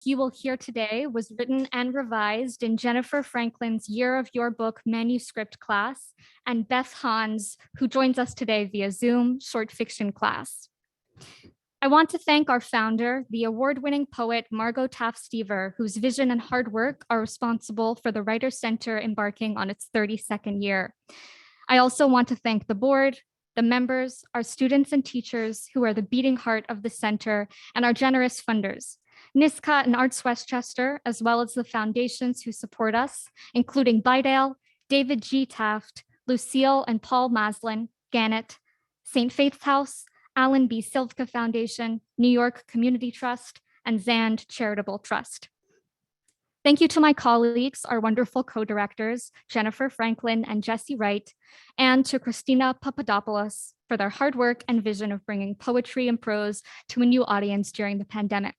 you will hear today was written and revised in Jennifer Franklin's Year of Your Book manuscript class and Beth Hahn's, who joins us today via Zoom, short fiction class. I want to thank our founder, the award-winning poet Margot Taft-Stever, whose vision and hard work are responsible for the Writers Center embarking on its 32nd year. I also want to thank the board, the members, our students and teachers who are the beating heart of the center, and our generous funders, NYSCA and Arts Westchester, as well as the foundations who support us, including Bidale, David G. Taft, Lucille and Paul Maslin, Gannett, St. Faith's House, Alan B. Silvka Foundation, New York Community Trust, and Zand Charitable Trust. Thank you to my colleagues, our wonderful co-directors, Jennifer Franklin and Jesse Wright, and to Christina Papadopoulos for their hard work and vision of bringing poetry and prose to a new audience during the pandemic.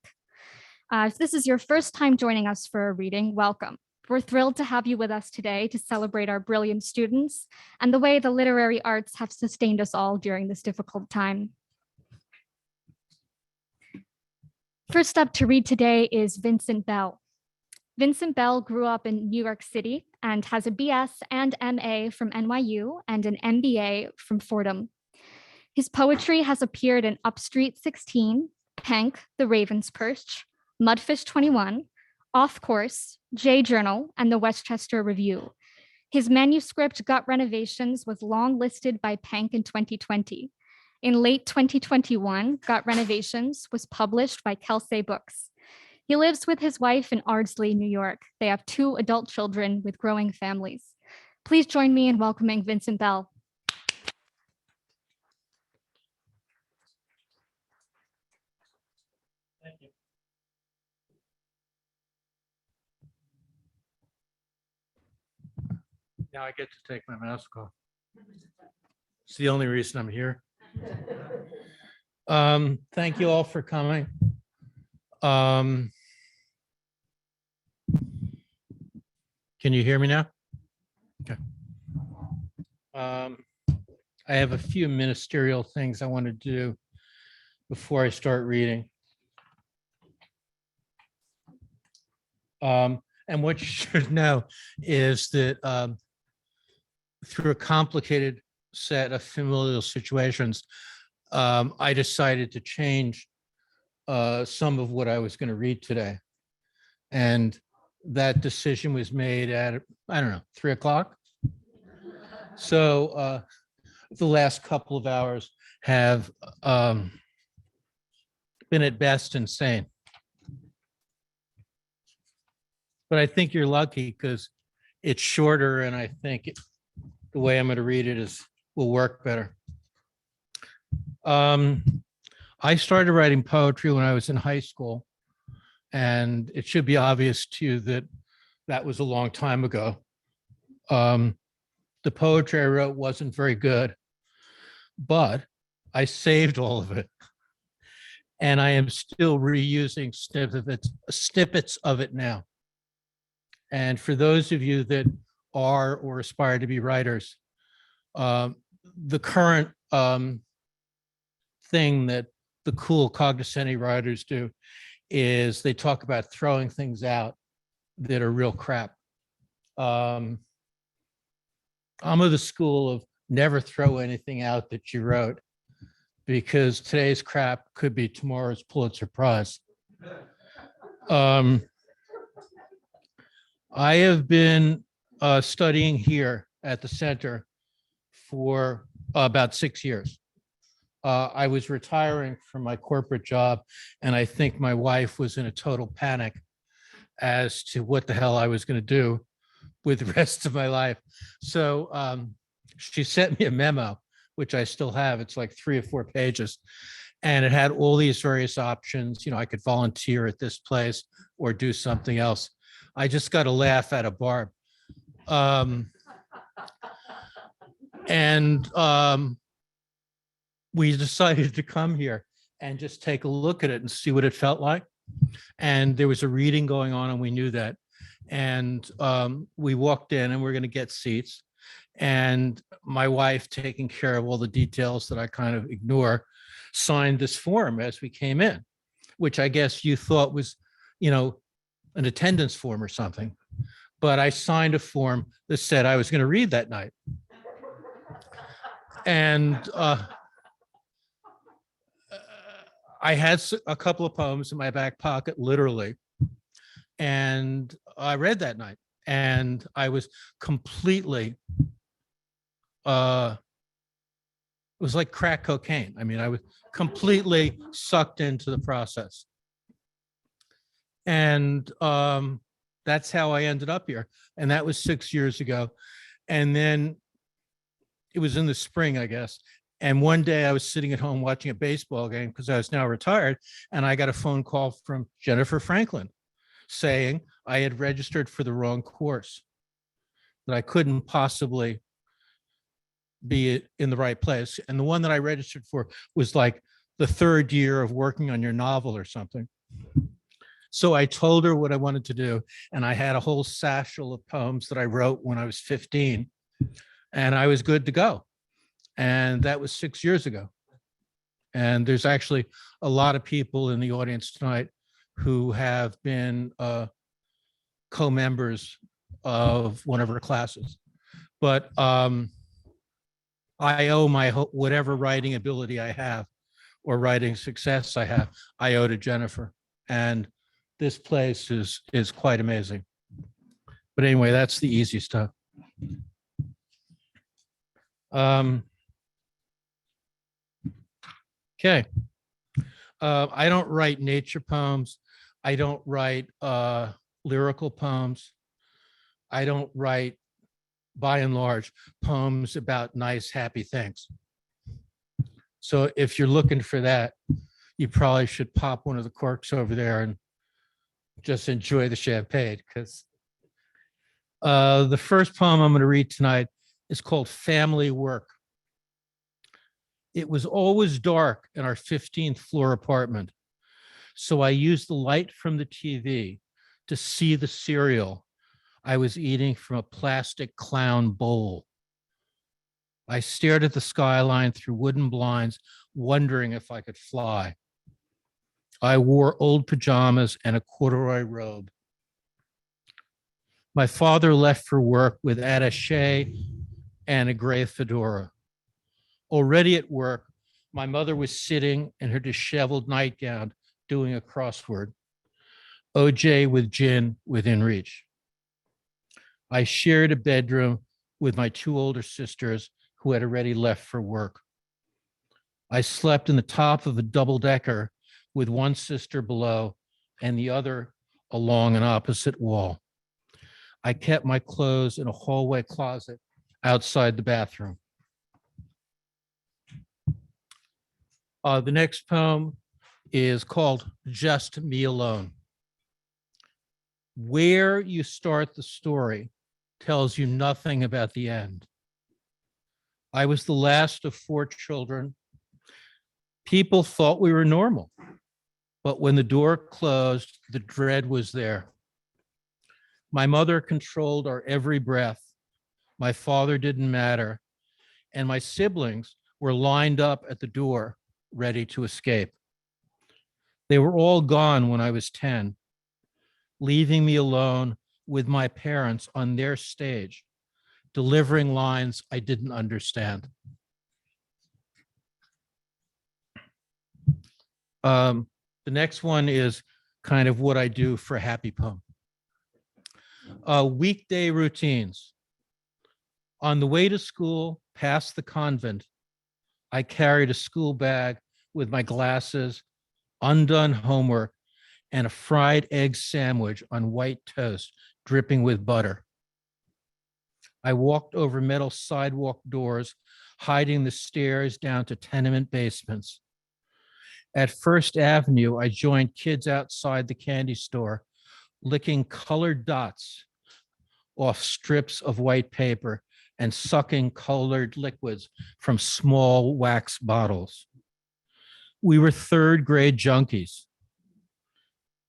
If this is your first time joining us for a reading, welcome. We're thrilled to have you with us today to celebrate our brilliant students and the way the literary arts have sustained us all during this difficult time. First up to read today is Vincent Bell. Vincent Bell grew up in New York City and has a BS and MA from NYU and an MBA from Fordham. His poetry has appeared in Upstreet 16, PANK, The Ravens Perch, Mudfish 21, Offcourse, J Journal, and the Westchester Review. His manuscript, Gut Renovations, was longlisted by PANK in 2020. In late 2021, Gut Renovations was published by Kelsay Books. He lives with his wife in Ardsley, New York. They have 2 adult children with growing families. Please join me in welcoming Vincent Bell. Thank you. Now I get to take my mask off. It's the only reason I'm here. Thank you all for coming. Can you hear me now? Okay. I have a few ministerial things I want to do before I start reading. And what you should know is that through a complicated set of familial situations, I decided to change some of what I was going to read today. And that decision was made at, I don't know, 3 o'clock. So the last couple of hours have been at best insane. But I think you're lucky because it's shorter, and I think the way I'm going to read it will work better. I started writing poetry when I was in high school, and it should be obvious to you that that was a long time ago. The poetry I wrote wasn't very good, but I saved all of it. And I am still reusing snippets of it now. And for those of you that are or aspire to be writers, the current thing that the cool cognoscenti writers do is they talk about throwing things out that are real crap. I'm of the school of never throw anything out that you wrote, because today's crap could be tomorrow's Pulitzer Prize. I have been studying here at the center for about 6 years. I was retiring from my corporate job, and I think my wife was in a total panic as to what the hell I was going to do with the rest of my life. So she sent me a memo, which I still have. It's like 3 or 4 pages, and it had all these various options. You know, I could volunteer at this place or do something else. I just got a laugh out of Barb. We decided to come here and just take a look at it and see what it felt like. And there was a reading going on, and we knew that. And we walked in, and we're going to get seats. And my wife, taking care of all the details that I kind of ignore, signed this form as we came in, which I guess you thought was an attendance form or something. But I signed a form that said I was going to read that night. And I had a couple of poems in my back pocket, literally. And I read that night. And I was completely, it was like crack cocaine. I mean, I was completely sucked into the process. And that's how I ended up here. And that was 6 years ago. And then it was in the spring, I guess. And one day I was sitting at home watching a baseball game because I was now retired. And I got a phone call from Jennifer Franklin saying I had registered for the wrong course, that I couldn't possibly be in the right place. And the one that I registered for was like the third year of working on your novel or something. So I told her what I wanted to do. And I had a whole satchel of poems that I wrote when I was 15. And I was good to go. And that was 6 years ago. And there's actually a lot of people in the audience tonight who have been co-members of one of her classes. But I owe my whatever writing ability I have or writing success I have, I owe to Jennifer. And this place is quite amazing. But anyway, that's the easy stuff. Okay. I don't write nature poems. I don't write lyrical poems. I don't write, by and large, poems about nice, happy things. So if you're looking for that, you probably should pop one of the corks over there and just enjoy the champagne, because the first poem I'm going to read tonight is called Family Work. It was always dark in our 15th floor apartment, so I used the light from the TV to see the cereal I was eating from a plastic clown bowl. I stared at the skyline through wooden blinds, wondering if I could fly. I wore old pajamas and a corduroy robe. My father left for work with attaché and a gray fedora. Already at work, my mother was sitting in her disheveled nightgown doing a crossword. OJ with gin within reach. I shared a bedroom with my two older sisters who had already left for work. I slept in the top of a double-decker with one sister below and the other along an opposite wall. I kept my clothes in a hallway closet outside the bathroom. The next poem is called Just Me Alone. Where you start the story tells you nothing about the end. I was the last of 4 children. People thought we were normal, but when the door closed, the dread was there. My mother controlled our every breath. My father didn't matter, and my siblings were lined up at the door, ready to escape. They were all gone when I was 10, leaving me alone with my parents on their stage, delivering lines I didn't understand. The next one is kind of what I do for a happy poem. Weekday routines. On the way to school, past the convent, I carried a school bag with my glasses, undone homework, and a fried egg sandwich on white toast dripping with butter. I walked over metal sidewalk doors, hiding the stairs down to tenement basements. At First Avenue, I joined kids outside the candy store, licking colored dots off strips of white paper and sucking colored liquids from small wax bottles. We were third grade junkies.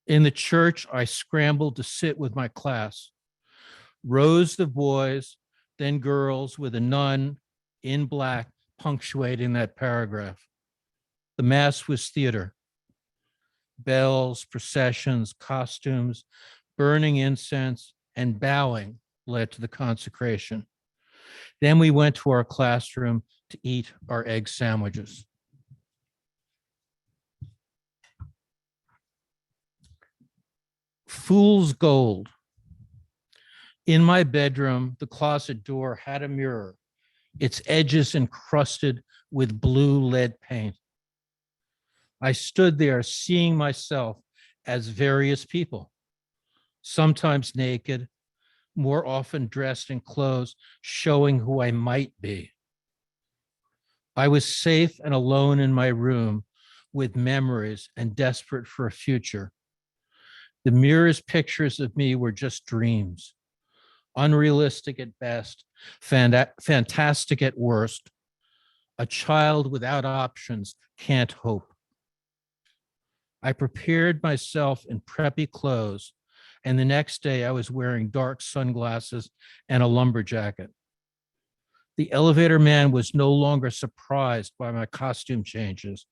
In the church, I scrambled to sit with my class. Rows of boys, then girls with a nun in black punctuating that paragraph. The mass was theater. Bells, processions, costumes, burning incense, and bowing led to the consecration. Then we went to our classroom to eat our egg sandwiches. Fool's gold. In my bedroom, the closet door had a mirror, its edges encrusted with blue lead paint. I stood there seeing myself as various people, sometimes naked, more often dressed in clothes showing who I might be. I was safe and alone in my room with memories and desperate for a future. The mirror's pictures of me were just dreams, unrealistic at best, fantastic at worst. A child without options can't hope. I prepared myself in preppy clothes, and the next day I was wearing dark sunglasses and a lumberjacket. The elevator man was no longer surprised by my costume changes.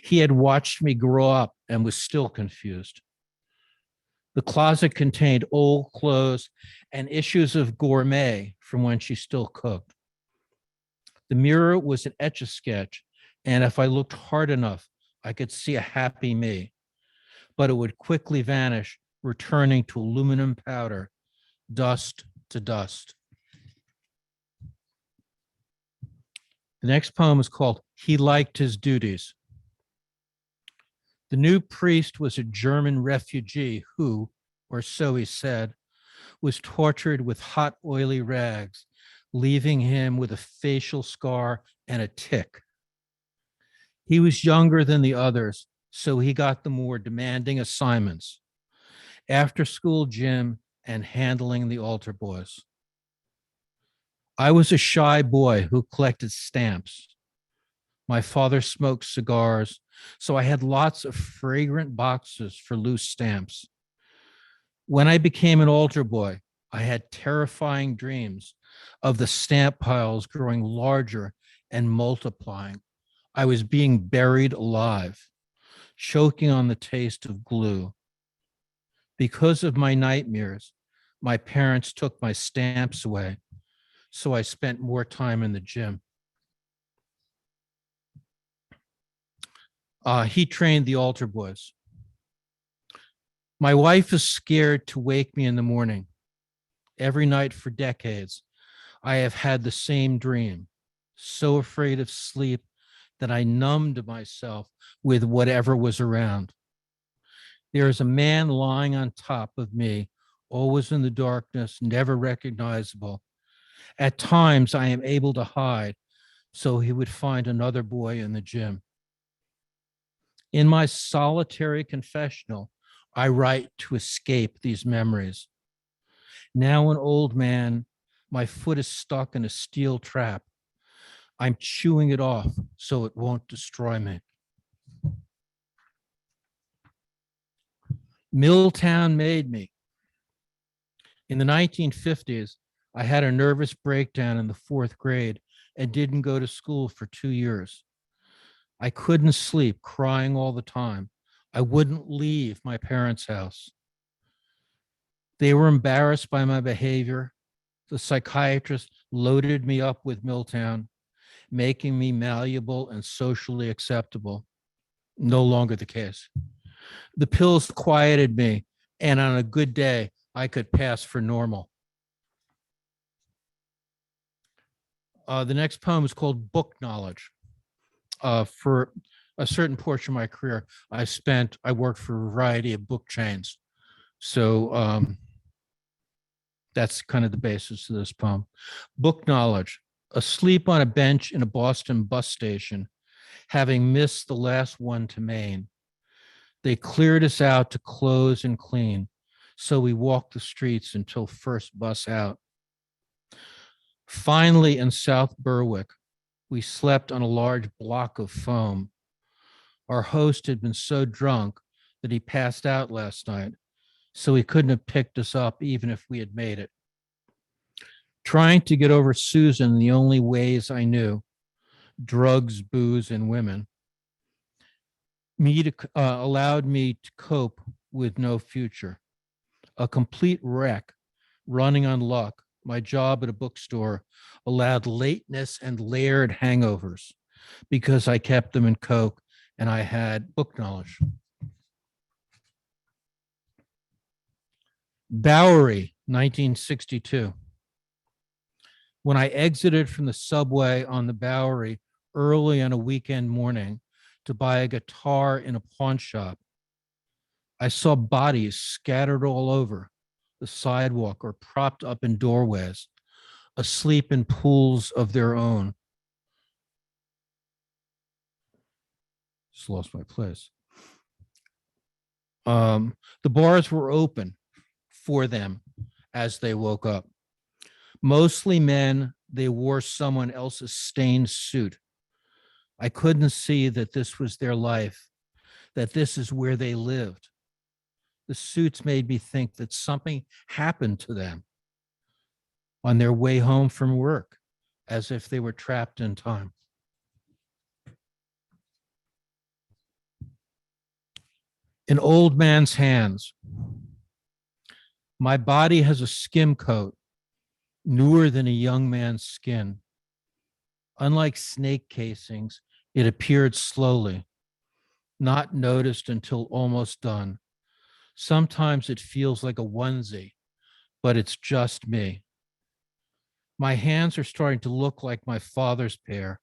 He had watched me grow up and was still confused. The closet contained old clothes and issues of Gourmet from when she still cooked. The mirror was an etch-a-sketch, and if I looked hard enough, I could see a happy me, but it would quickly vanish, returning to aluminum powder, dust to dust. The next poem is called He Liked His Duties. The new priest was a German refugee who, or so he said, was tortured with hot, oily rags, leaving him with a facial scar and a tic. He was younger than the others, so he got the more demanding assignments: after school gym and handling the altar boys. I was a shy boy who collected stamps. My father smoked cigars, so I had lots of fragrant boxes for loose stamps. When I became an altar boy, I had terrifying dreams of the stamp piles growing larger and multiplying. I was being buried alive, choking on the taste of glue. Because of my nightmares, my parents took my stamps away, so I spent more time in the gym. He trained the altar boys. My wife is scared to wake me in the morning. Every night for decades, I have had the same dream, so afraid of sleep that I numbed myself with whatever was around. There is a man lying on top of me, always in the darkness, never recognizable. At times, I am able to hide, so he would find another boy in the gym. In my solitary confessional, I write to escape these memories. Now an old man, my foot is stuck in a steel trap. I'm chewing it off so it won't destroy me. Milltown made me. In the 1950s, I had a nervous breakdown in the 4th grade and didn't go to school for 2 years. I couldn't sleep, crying all the time. I wouldn't leave my parents' house. They were embarrassed by my behavior. The psychiatrist loaded me up with Milltown, making me malleable and socially acceptable. No longer the case. The pills quieted me, and on a good day, I could pass for normal. The next poem is called Book Knowledge. For a certain portion of my career, I worked for a variety of book chains. So that's kind of the basis of this poem. Book knowledge. Asleep on a bench in a Boston bus station, having missed the last one to Maine. They cleared us out to close and clean, so we walked the streets until first bus out. Finally, in South Berwick, we slept on a large block of foam. Our host had been so drunk that he passed out last night, so he couldn't have picked us up even if we had made it. Trying to get over Susan the only ways I knew: drugs, booze, and women. allowed me to cope with no future. A complete wreck, running on luck. My job at a bookstore allowed lateness and layered hangovers because I kept them in Coke and I had book knowledge. Bowery, 1962. When I exited from the subway on the Bowery early on a weekend morning to buy a guitar in a pawn shop, I saw bodies scattered all over the sidewalk or propped up in doorways, asleep in pools of their own. Just lost my place. The bars were open for them as they woke up. Mostly men, they wore someone else's stained suit. I couldn't see that this was their life, that this is where they lived. The suits made me think that something happened to them on their way home from work, as if they were trapped in time. An old man's hands. My body has a skim coat, newer than a young man's skin. Unlike snake casings, it appeared slowly, not noticed until almost done. Sometimes it feels like a onesie, but it's just me. My hands are starting to look like my father's pair,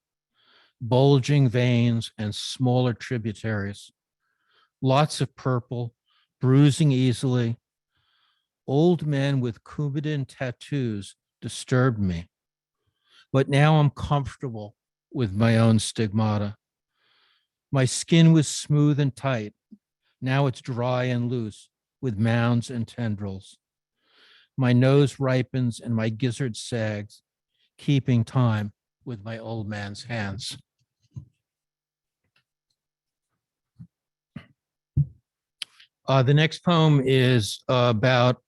bulging veins and smaller tributaries. Lots of purple, bruising easily. Old men with Coumadin tattoos disturbed me, but now I'm comfortable with my own stigmata. My skin was smooth and tight. Now it's dry and loose with mounds and tendrils. My nose ripens and my gizzard sags, keeping time with my old man's hands. The next poem is about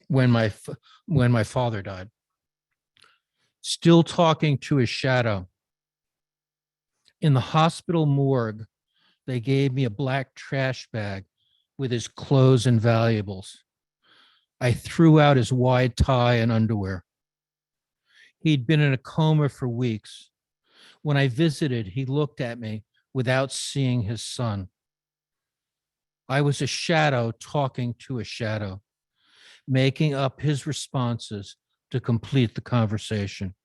when my father died. Still talking to his shadow. In the hospital morgue, they gave me a black trash bag with his clothes and valuables. I threw out his wide tie and underwear. He'd been in a coma for weeks. When I visited, he looked at me without seeing his son. I was a shadow talking to a shadow, making up his responses to complete the conversation.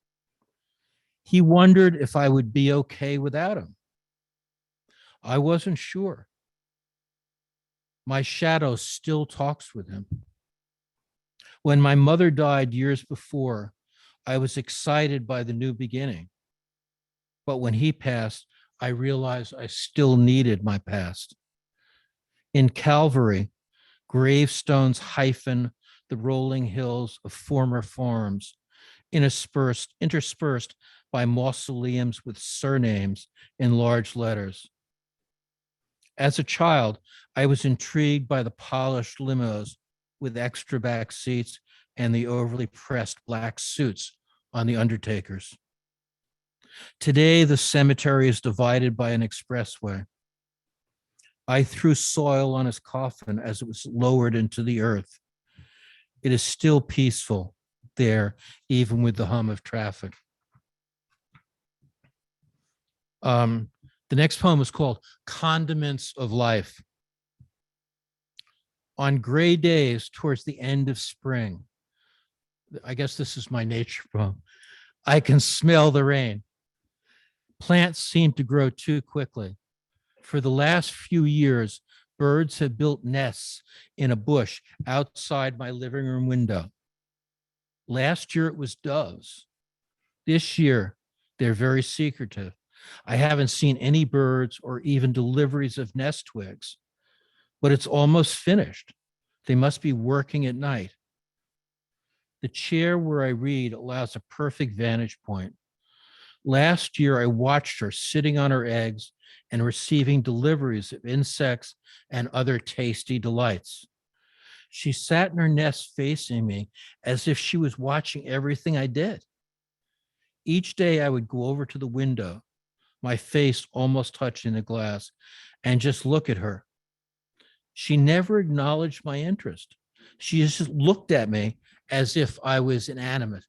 He wondered if I would be okay without him. I wasn't sure. My shadow still talks with him. When my mother died years before, I was excited by the new beginning. But when he passed, I realized I still needed my past. In Calvary, gravestones hyphen the rolling hills of former farms, interspersed by mausoleums with surnames in large letters. As a child, I was intrigued by the polished limos with extra back seats and the overly pressed black suits on the undertakers. Today, the cemetery is divided by an expressway. I threw soil on his coffin as it was lowered into the earth. It is still peaceful there, even with the hum of traffic. The next poem is called Condiments of Life. On gray days towards the end of spring, I guess this is my nature poem, I can smell the rain. Plants seem to grow too quickly. For the last few years, birds have built nests in a bush outside my living room window. Last year, it was doves. This year, they're very secretive. I haven't seen any birds or even deliveries of nest twigs, but it's almost finished. They must be working at night. The chair where I read allows a perfect vantage point. Last year, I watched her sitting on her eggs and receiving deliveries of insects and other tasty delights. She sat in her nest facing me as if she was watching everything I did. Each day I would go over to the window, my face almost touching the glass, and just look at her. She never acknowledged my interest. She just looked at me as if I was inanimate.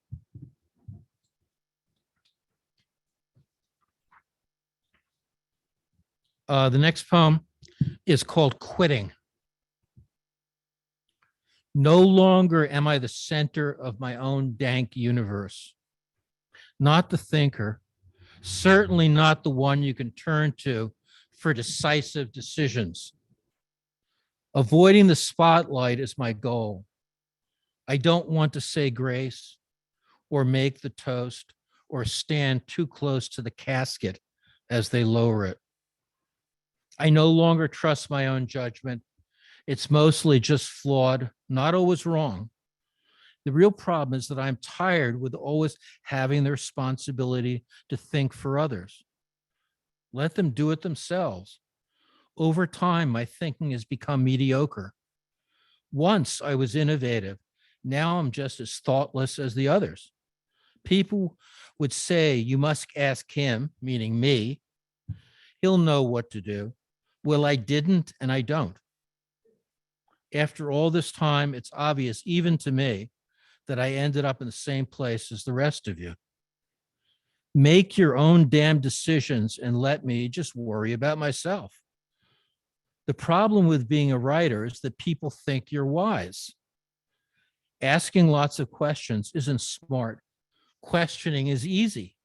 The next poem is called Quitting. No longer am I the center of my own dank universe. Not the thinker, certainly not the one you can turn to for decisive decisions. Avoiding the spotlight is my goal. I don't want to say grace or make the toast or stand too close to the casket as they lower it. I no longer trust my own judgment. It's mostly just flawed, not always wrong. The real problem is that I'm tired with always having the responsibility to think for others. Let them do it themselves. Over time, my thinking has become mediocre. Once I was innovative. Now I'm just as thoughtless as the others. People would say, you must ask him, meaning me. He'll know what to do. Well, I didn't, and I don't. After all this time, it's obvious, even to me, that I ended up in the same place as the rest of you. Make your own damn decisions and let me just worry about myself. The problem with being a writer is that people think you're wise. Asking lots of questions isn't smart. Questioning is easy.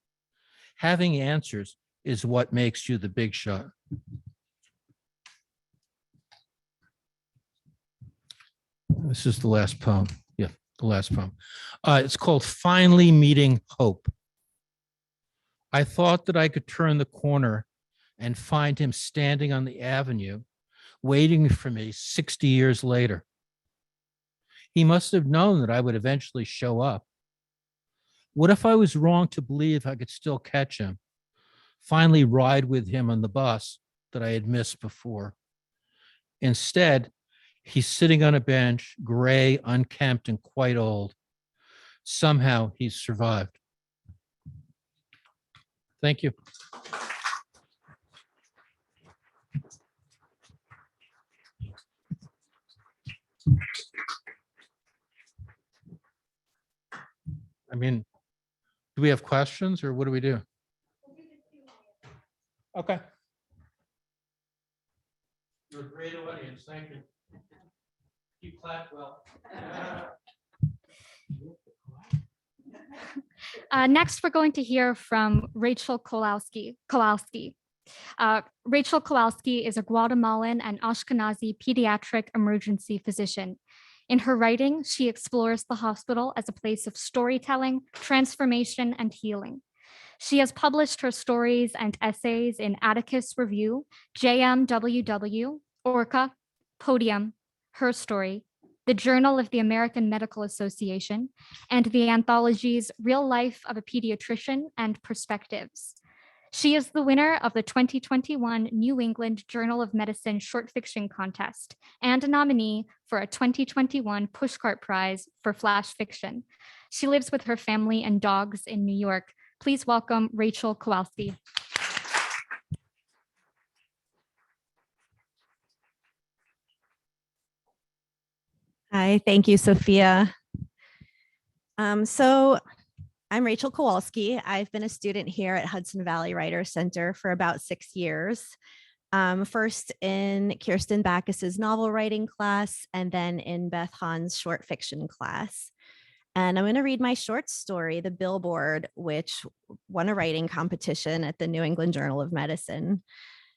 Having answers is what makes you the big shot. This is the last poem. Yeah, the last poem. It's called Finally Meeting Hope. I thought that I could turn the corner and find him standing on the avenue, waiting for me 60 years later. He must have known that I would eventually show up. What if I was wrong to believe I could still catch him, finally ride with him on the bus that I had missed before? Instead, he's sitting on a bench, gray, unkempt, and quite old. Somehow he's survived. Thank you. I mean, do we have questions or what do we do? Okay. You're a great audience. Thank you. You clap well. Next, we're going to hear from Rachel Kowalsky. Rachel Kowalsky is a Guatemalan and Ashkenazi pediatric emergency physician. In her writing, she explores the hospital as a place of storytelling, transformation, and healing. She has published her stories and essays in Atticus Review, JMWW, Orca, Podium, Her Story, the Journal of the American Medical Association, and the anthologies Real Life of a Pediatrician and Perspectives. She is the winner of the 2021 New England Journal of Medicine Short Fiction Contest and a nominee for a 2021 Pushcart Prize for Flash Fiction. She lives with her family and dogs in New York. Please welcome Rachel Kowalsky. Hi, thank you, Sophia. So I'm Rachel Kowalsky. I've been a student here at Hudson Valley Writers Center for about 6 years. First in Kirsten Backus's novel writing class, and then in Beth Hahn's short fiction class. And I'm going to read my short story, The Billboard, which won a writing competition at the New England Journal of Medicine.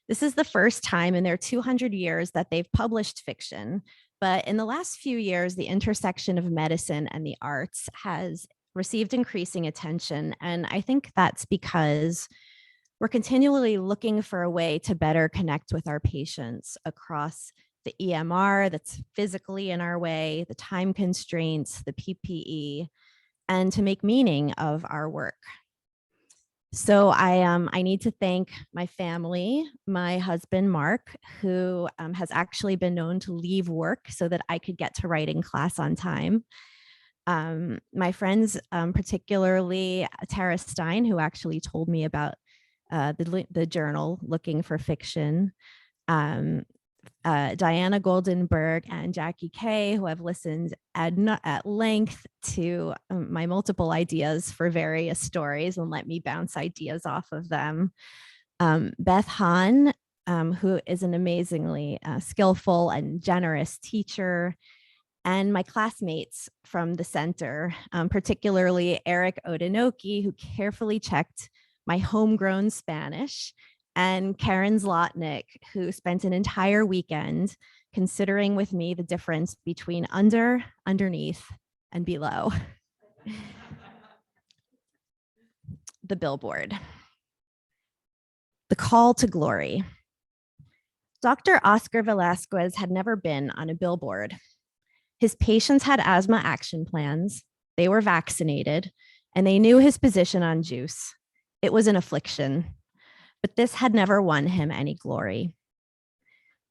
This is the first time in their 200 years that they've published fiction. But in the last few years, the intersection of medicine and the arts has received increasing attention. And I think that's because we're continually looking for a way to better connect with our patients across the EMR that's physically in our way, the time constraints, the PPE, and to make meaning of our work. So I need to thank my family, my husband, Mark, who has actually been known to leave work so that I could get to writing class on time. My friends, particularly Tara Stein, who actually told me about the journal Looking for Fiction. Diana Goldenberg and Jackie Kay, who have listened at length to my multiple ideas for various stories and let me bounce ideas off of them. Beth Hahn, who is an amazingly skillful and generous teacher, and my classmates from the center, particularly Eric Odinoki, who carefully checked my homegrown Spanish, and Karen Zlotnick, who spent an entire weekend considering with me the difference between under, underneath, and below. The billboard. The call to glory. Dr. Oscar Velasquez had never been on a billboard. His patients had asthma action plans, they were vaccinated, and they knew his position on juice. It was an affliction, but this had never won him any glory.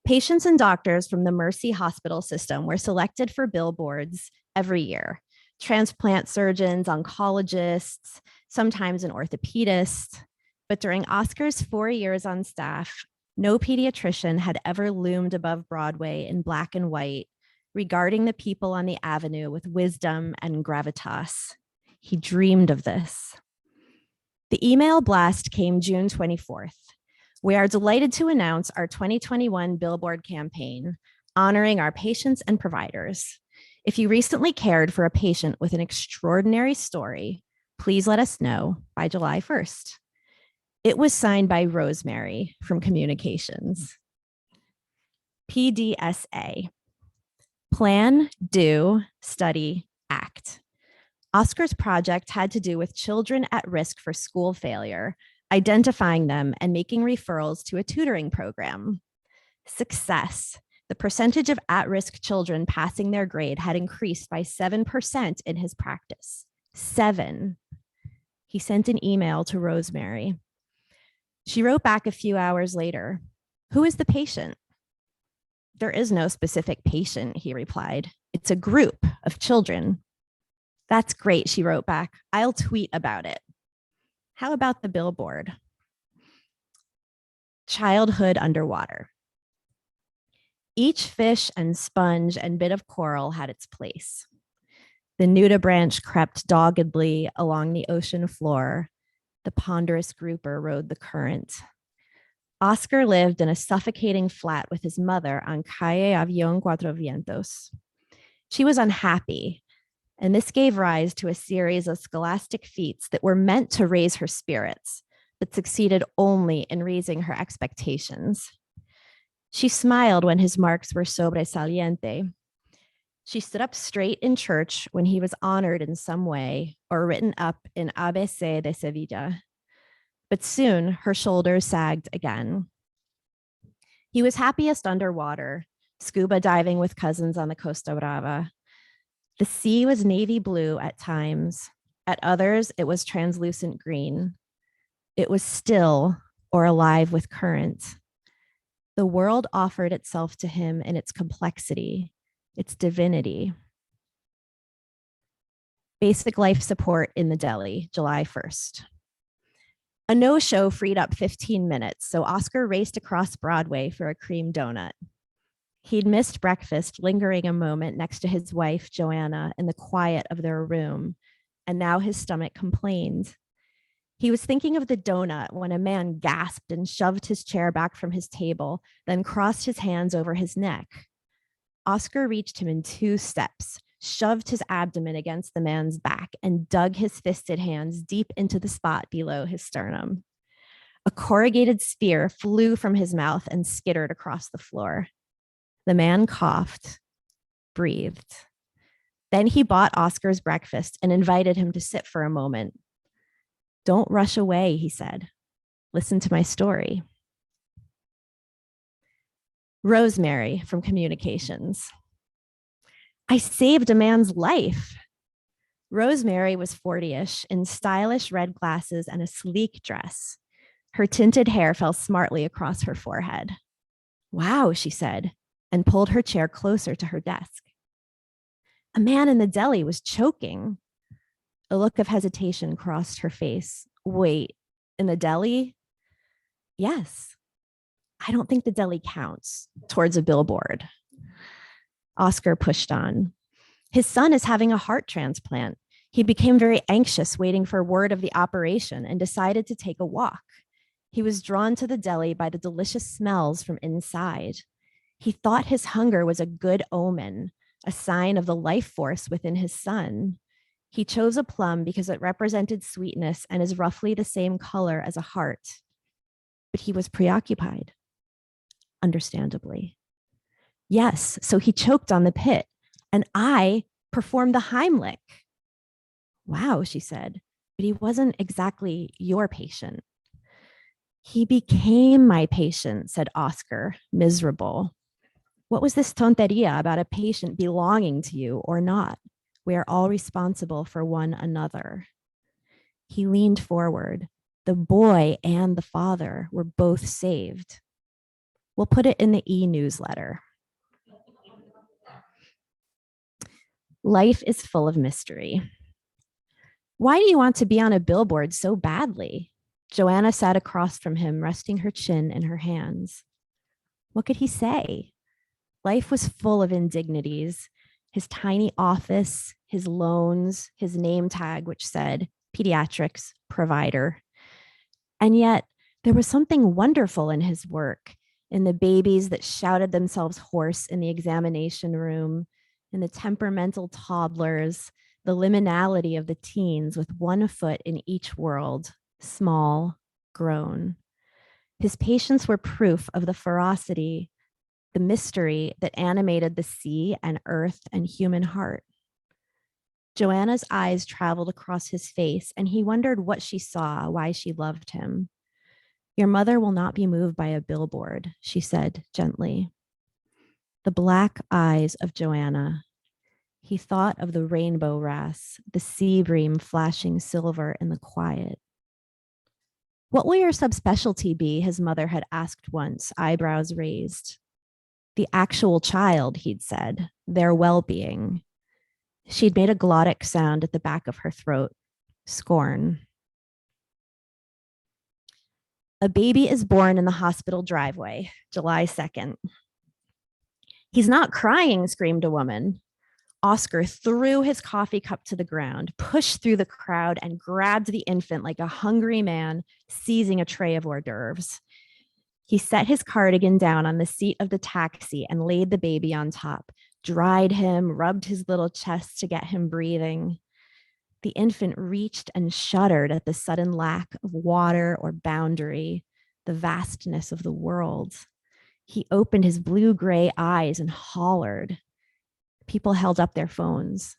Patients and doctors from the Mercy Hospital system were selected for billboards every year. Transplant surgeons, oncologists, sometimes an orthopedist. But during Oscar's 4 years on staff, no pediatrician had ever loomed above Broadway in black and white, regarding the people on the avenue with wisdom and gravitas. He dreamed of this. The email blast came June 24th. We are delighted to announce our 2021 billboard campaign, honoring our patients and providers. If you recently cared for a patient with an extraordinary story, please let us know by July 1st. It was signed by Rosemary from Communications. PDSA. Plan, do, study, act. Oscar's project had to do with children at risk for school failure, identifying them and making referrals to a tutoring program. Success. The percentage of at-risk children passing their grade had increased by 7% in his practice. 7. He sent an email to Rosemary. She wrote back a few hours later. Who is the patient? There is no specific patient, he replied. It's a group of children. That's great, she wrote back. I'll tweet about it. How about the billboard? Childhood underwater. Each fish and sponge and bit of coral had its place. The nudibranch crept doggedly along the ocean floor. The ponderous grouper rode the current. Oscar lived in a suffocating flat with his mother on Calle Avión Cuatro Vientos. She was unhappy, and this gave rise to a series of scholastic feats that were meant to raise her spirits, but succeeded only in raising her expectations. She smiled when his marks were sobresaliente. She stood up straight in church when he was honored in some way or written up in ABC de Sevilla. But soon her shoulders sagged again. He was happiest underwater, scuba diving with cousins on the Costa Brava. The sea was navy blue at times. At others, it was translucent green. It was still or alive with current. The world offered itself to him in its complexity, its divinity. Basic life support in the deli, July 1st. A no-show freed up 15 minutes, so Oscar raced across Broadway for a cream donut. He'd missed breakfast, lingering a moment next to his wife, Joanna, in the quiet of their room, and now his stomach complained. He was thinking of the donut when a man gasped and shoved his chair back from his table, then crossed his hands over his neck. Oscar reached him in 2 steps, shoved his abdomen against the man's back, and dug his fisted hands deep into the spot below his sternum. A corrugated spear flew from his mouth and skittered across the floor. The man coughed, breathed. Then he bought Oscar's breakfast and invited him to sit for a moment. Don't rush away, he said. Listen to my story. Rosemary from Communications. I saved a man's life. Rosemary was 40-ish in stylish red glasses and a sleek dress. Her tinted hair fell smartly across her forehead. Wow, she said, and pulled her chair closer to her desk. A man in the deli was choking. A look of hesitation crossed her face. Wait, in the deli? Yes. I don't think the deli counts towards a billboard. Oscar pushed on. His son is having a heart transplant. He became very anxious waiting for word of the operation and decided to take a walk. He was drawn to the deli by the delicious smells from inside. He thought his hunger was a good omen, a sign of the life force within his son. He chose a plum because it represented sweetness and is roughly the same color as a heart. But he was preoccupied, understandably. Yes, so he choked on the pit, and I performed the Heimlich. Wow, she said, but he wasn't exactly your patient. He became my patient, said Oscar, miserable. What was this tonteria about a patient belonging to you or not? We are all responsible for one another. He leaned forward. The boy and the father were both saved. We'll put it in the e-newsletter. Life is full of mystery. Why do you want to be on a billboard so badly? Joanna sat across from him, resting her chin in her hands. What could he say? Life was full of indignities. His tiny office, his loans, his name tag, which said pediatrics provider. And yet there was something wonderful in his work, in the babies that shouted themselves hoarse in the examination room, in the temperamental toddlers, the liminality of the teens with one foot in each world, small, grown. His patients were proof of the ferocity, the mystery that animated the sea and earth and human heart. Joanna's eyes traveled across his face, and he wondered what she saw, why she loved him. Your mother will not be moved by a billboard, she said gently. The black eyes of Joanna. He thought of the rainbow wrasse, the sea bream flashing silver in the quiet. What will your subspecialty be? His mother had asked once, eyebrows raised. The actual child, he'd said, their well-being. She'd made a glottic sound at the back of her throat, scorn. A baby is born in the hospital driveway, July 2nd. He's not crying, screamed a woman. Oscar threw his coffee cup to the ground, pushed through the crowd, and grabbed the infant like a hungry man seizing a tray of hors d'oeuvres. He set his cardigan down on the seat of the taxi and laid the baby on top, dried him, rubbed his little chest to get him breathing. The infant reached and shuddered at the sudden lack of water or boundary, the vastness of the world. He opened his blue-gray eyes and hollered. People held up their phones.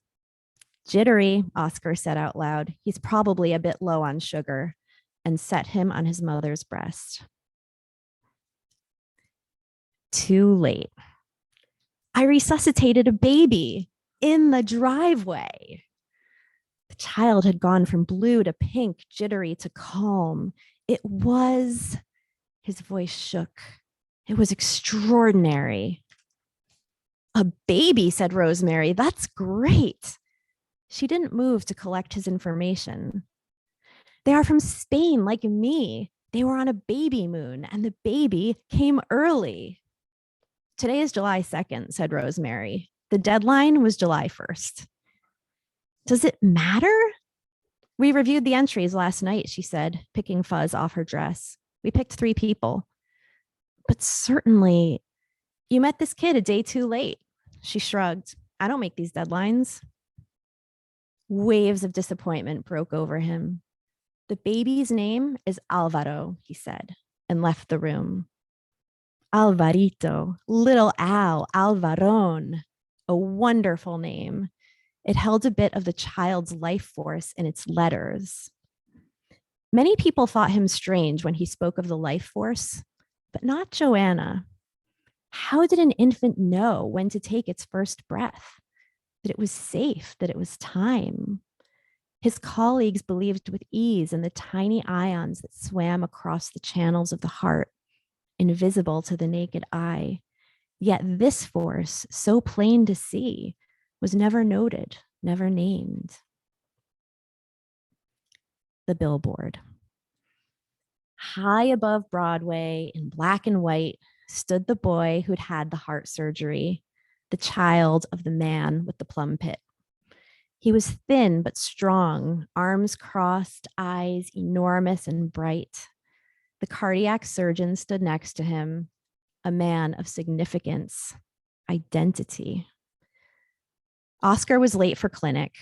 Jittery, Oscar said out loud. He's probably a bit low on sugar, and set him on his mother's breast. Too late. I resuscitated a baby in the driveway. The child had gone from blue to pink, jittery to calm. It was, his voice shook. It was extraordinary. A baby, said Rosemary. That's great. She didn't move to collect his information. They are from Spain, like me. They were on a baby moon, and the baby came early. Today is July 2nd, said Rosemary. The deadline was July 1st. Does it matter? We reviewed the entries last night, she said, picking fuzz off her dress. We picked 3 people. But certainly, you met this kid a day too late. She shrugged. I don't make these deadlines. Waves of disappointment broke over him. The baby's name is Alvaro, he said, and left the room. Alvarito, little Al, Alvaron, a wonderful name. It held a bit of the child's life force in its letters. Many people thought him strange when he spoke of the life force, but not Joanna. How did an infant know when to take its first breath? That it was safe, that it was time. His colleagues believed with ease in the tiny ions that swam across the channels of the heart, invisible to the naked eye. Yet this force, so plain to see, was never noted, never named. The billboard. High above Broadway in black and white stood the boy who'd had the heart surgery, the child of the man with the plum pit. He was thin but strong, arms crossed, eyes enormous and bright. The cardiac surgeon stood next to him, a man of significance, identity. Oscar was late for clinic.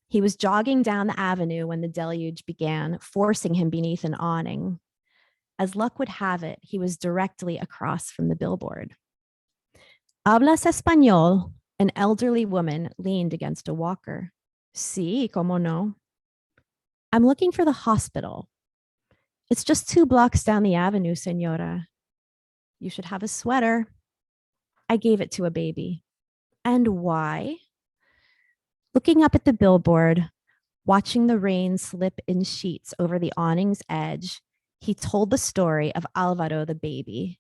He was jogging down the avenue when the deluge began, forcing him beneath an awning. As luck would have it, he was directly across from the billboard. Hablas español? An elderly woman leaned against a walker. Sí, como no? I'm looking for the hospital. It's just 2 blocks down the avenue, señora. You should have a sweater. I gave it to a baby. And why? Looking up at the billboard, watching the rain slip in sheets over the awning's edge, he told the story of Alvaro the baby.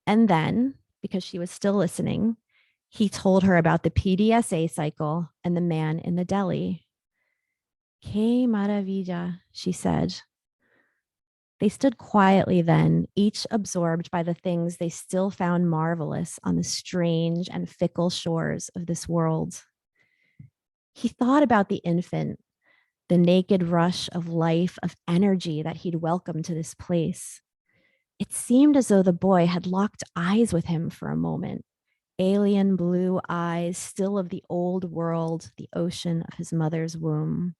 And then, because she was still listening, he told her about the PDSA cycle and the man in the deli. Que maravilla, she said. They stood quietly then, each absorbed by the things they still found marvelous on the strange and fickle shores of this world. He thought about the infant, the naked rush of life, of energy that he'd welcomed to this place. It seemed as though the boy had locked eyes with him for a moment, alien blue eyes, still of the old world, the ocean of his mother's womb,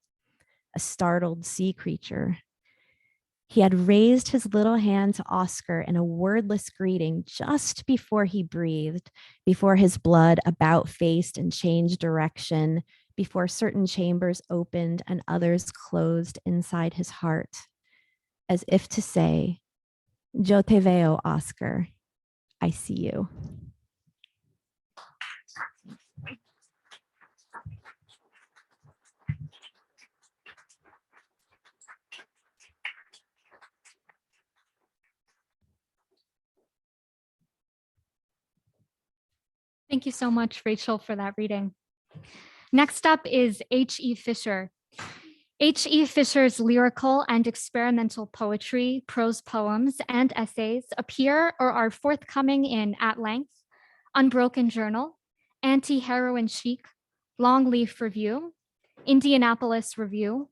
a startled sea creature. He had raised his little hand to Oscar in a wordless greeting just before he breathed, before his blood about-faced and changed direction, before certain chambers opened and others closed inside his heart, as if to say, Yo te veo, Oscar. I see you. Thank you so much, Rachel, for that reading. Next up is H.E. Fisher. H.E. Fisher's lyrical and experimental poetry, prose poems, and essays appear or are forthcoming in At Length, Unbroken Journal, Anti-Heroin Chic, Longleaf Review, Indianapolis Review,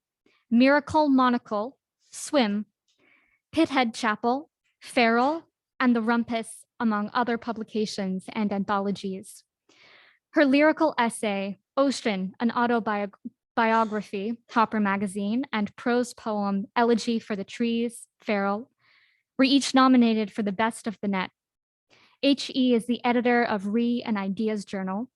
Miracle Monocle, Swim, Pithead Chapel, Feral, and The Rumpus, among other publications and anthologies. Her lyrical essay, Ocean, an autobiography, Hopper Magazine, and prose poem, Elegy for the Trees, Feral, were each nominated for the Best of the Net. H.E. is the editor of Re and Ideas Journal.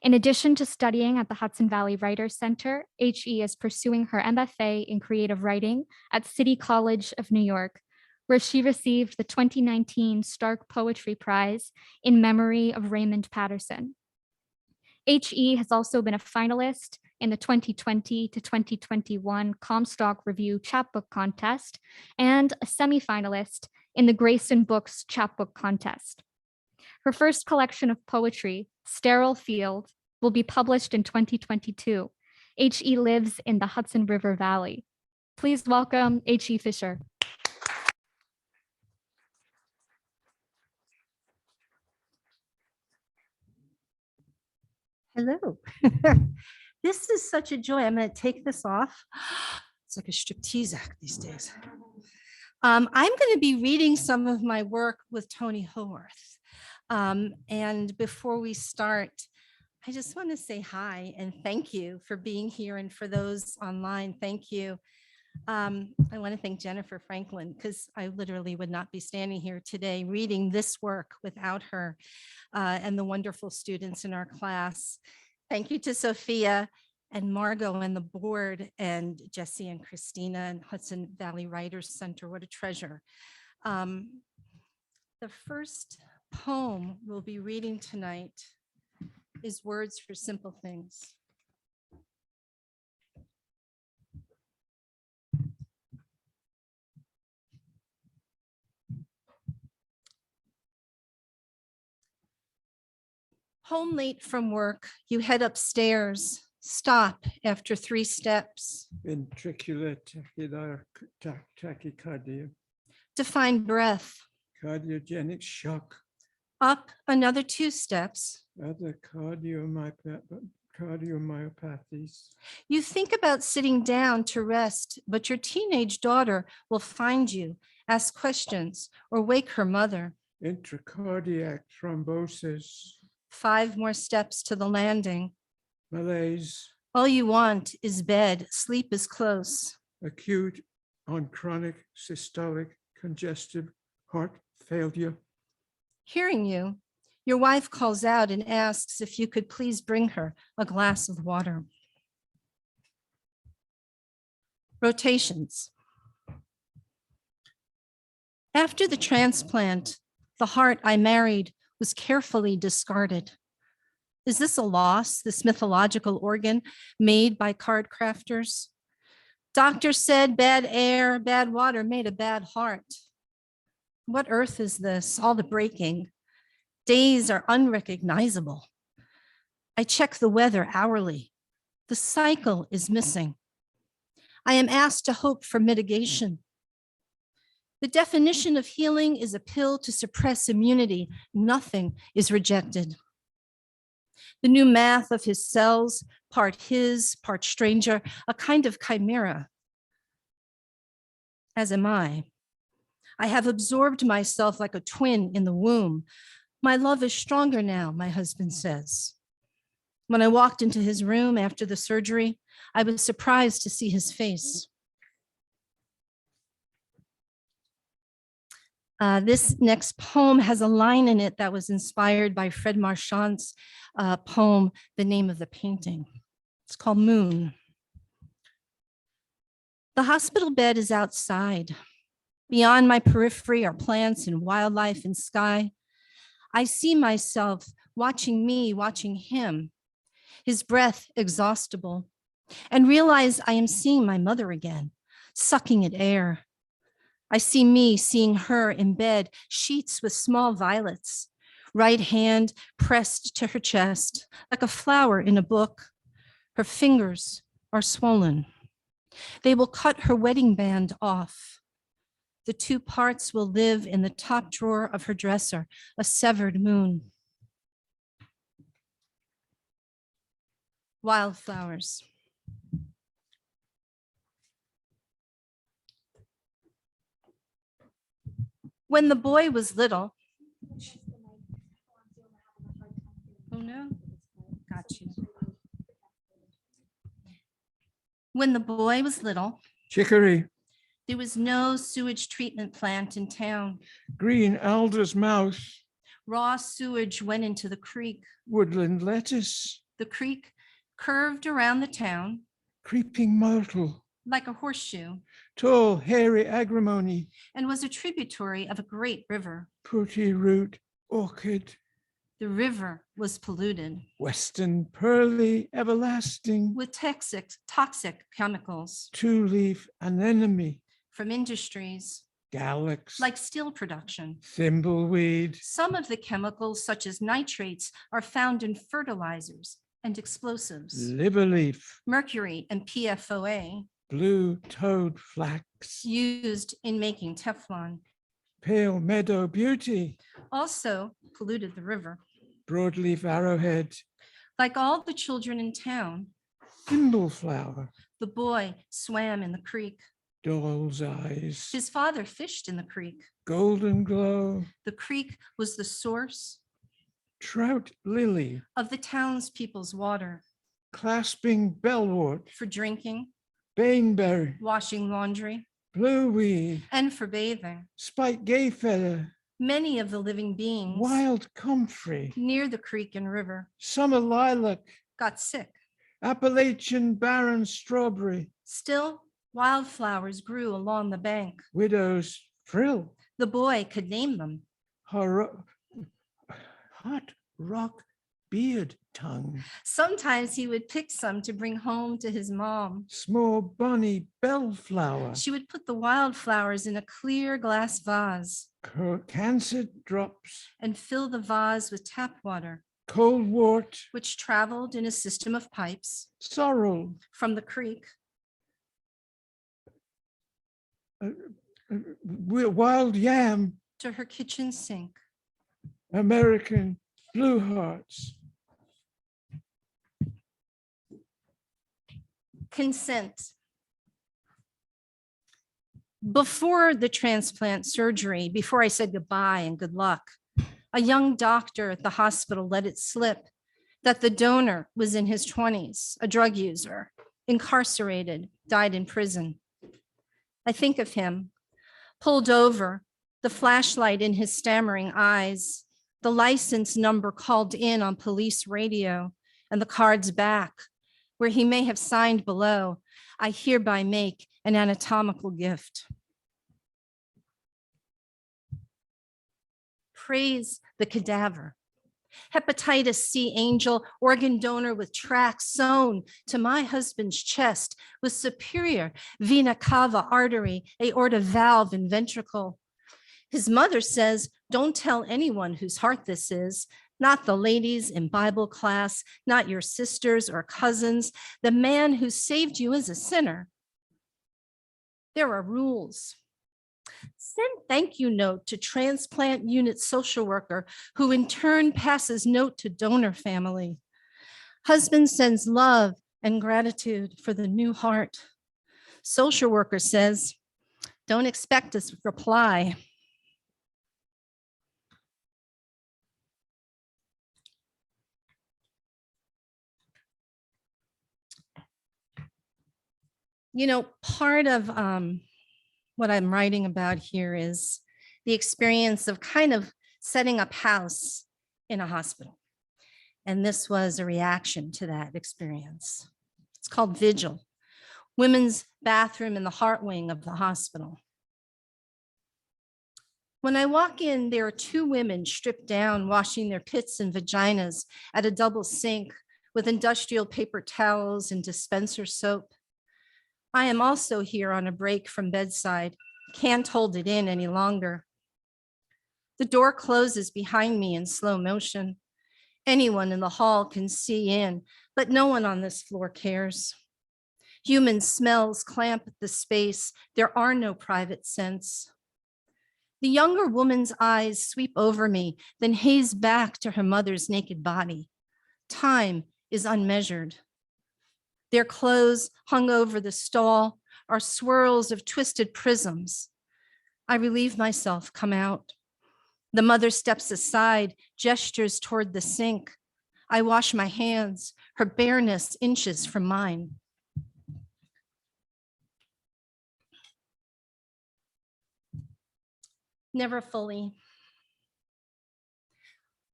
In addition to studying at the Hudson Valley Writers Center, H.E. is pursuing her MFA in creative writing at City College of New York, where she received the 2019 Stark Poetry Prize in Memory of Raymond Patterson. H.E. has also been a finalist in the 2020 to 2021 Comstock Review Chapbook Contest and a semi-finalist in the Grayson Books Chapbook Contest. Her first collection of poetry, Sterile Field, will be published in 2022. H.E. lives in the Hudson River Valley. Please welcome H.E. Fisher. Hello. This is such a joy. I'm going to take this off. It's like a striptease act these days. I'm going to be reading some of my work with Tony Howarth. And before we start, I just want to say hi and thank you for being here. And for those online, thank you. I want to thank Jennifer Franklin, because I literally would not be standing here today reading this work without her and the wonderful students in our class. Thank you to Sophia and Margot and the board and Jesse and Christina and Hudson Valley Writers Center. What a treasure. The first poem we'll be reading tonight is Words for Simple Things. Home late from work, you head upstairs, stop after 3 steps. Ventricular tachycardia. Define breath. Cardiogenic shock. Up another 2 steps. Other cardiomyopathies. You think about sitting down to rest, but your teenage daughter will find you, ask questions, or wake her mother. Intracardiac thrombosis. 5 more steps to the landing. Malaise. All you want is bed. Sleep is close. Acute on chronic systolic congestive heart failure. Hearing you, your wife calls out and asks if you could please bring her a glass of water. Rotations. After the transplant, the heart I married was carefully discarded. Is this a loss, this mythological organ made by card crafters? Doctor said bad air, bad water made a bad heart. What earth is this? All the breaking. Days are unrecognizable. I check the weather hourly. The cycle is missing. I am asked to hope for mitigation. The definition of healing is a pill to suppress immunity. Nothing is rejected. The new math of his cells, part his, part stranger, a kind of chimera. As am I. I have absorbed myself like a twin in the womb. My love is stronger now, my husband says. When I walked into his room after the surgery, I was surprised to see his face. This next poem has a line in it that was inspired by Fred Marchand's poem, The Name of the Painting. It's called Moon. The hospital bed is outside. Beyond my periphery are plants and wildlife and sky. I see myself watching me, watching him, his breath exhaustible, and realize I am seeing my mother again, sucking at air. I see me seeing her in bed, sheets with small violets, right hand pressed to her chest, like a flower in a book. Her fingers are swollen. They will cut her wedding band off. The 2 parts will live in the top drawer of her dresser, a severed moon. Wildflowers. When the boy was little. Oh no, got you. When the boy was little, Chicory. there was no sewage treatment plant in town. Green alder's mouse. Raw sewage went into the creek. Woodland lettuce. The creek curved around the town Creeping myrtle. like a horseshoe Tall, hairy agrimony. and was a tributary of a great river. Putty root orchid. The river was polluted Western pearly everlasting. with toxic chemicals Two-leaf anemone. from industries Galax. like steel production. Thimbleweed. Some of the chemicals, such as nitrates, are found in fertilizers and explosives. Liverleaf. Mercury and PFOA Blue toad flax. used in making Teflon Pale meadow beauty. also polluted the river. Broadleaf arrowhead. Like all the children in town, Thimbleflower. the boy swam in the creek. Doll's eyes. His father fished in the creek. Golden glow. The creek was the source Trout lily. of the townspeople's water Clasping bellwort. for drinking, Baneberry. washing laundry, Blueweed. and for bathing. Spike gayfeather. Many of the living beings Wild comfrey. near the creek and river Summer lilac. got sick. Appalachian barren strawberry. Still, wildflowers grew along the bank. Widow's frill. The boy could name them. Hot rock beard tongue. Sometimes he would pick some to bring home to his mom. Small bonny bellflower. She would put the wildflowers in a clear glass vase Cancer drops. and fill the vase with tap water, Cold wart. which traveled in a system of pipes Sorrel. from the creek Wild yam, to her kitchen sink. American blue hearts. Consent. Before the transplant surgery, before I said goodbye and good luck, a young doctor at the hospital let it slip that the donor was in his 20s, a drug user, incarcerated, died in prison. I think of him, pulled over, the flashlight in his stammering eyes, the license number called in on police radio, and the cards back, where he may have signed below, "I hereby make an anatomical gift." Praise the cadaver. Hepatitis C angel, organ donor with tracks sewn to my husband's chest with superior vena cava artery, aorta valve, and ventricle. His mother says, "Don't tell anyone whose heart this is, not the ladies in Bible class, not your sisters or cousins. The man who saved you is a sinner." There are rules. Send thank you note to transplant unit social worker, who in turn passes note to donor family. Husband sends love and gratitude for the new heart. Social worker says, "Don't expect a reply." You know, part of what I'm writing about here is the experience of kind of setting up house in a hospital. And this was a reaction to that experience. It's called Vigil, women's bathroom in the heart wing of the hospital. When I walk in, there are two women stripped down, washing their pits and vaginas at a double sink with industrial paper towels and dispenser soap. I am also here on a break from bedside, can't hold it in any longer. The door closes behind me in slow motion. Anyone in the hall can see in, but no one on this floor cares. Human smells clamp the space. There are no private scents. The younger woman's eyes sweep over me, then haze back to her mother's naked body. Time is unmeasured. Their clothes hung over the stall are swirls of twisted prisms. I relieve myself, come out. The mother steps aside, gestures toward the sink. I wash my hands, her bareness inches from mine. Never fully.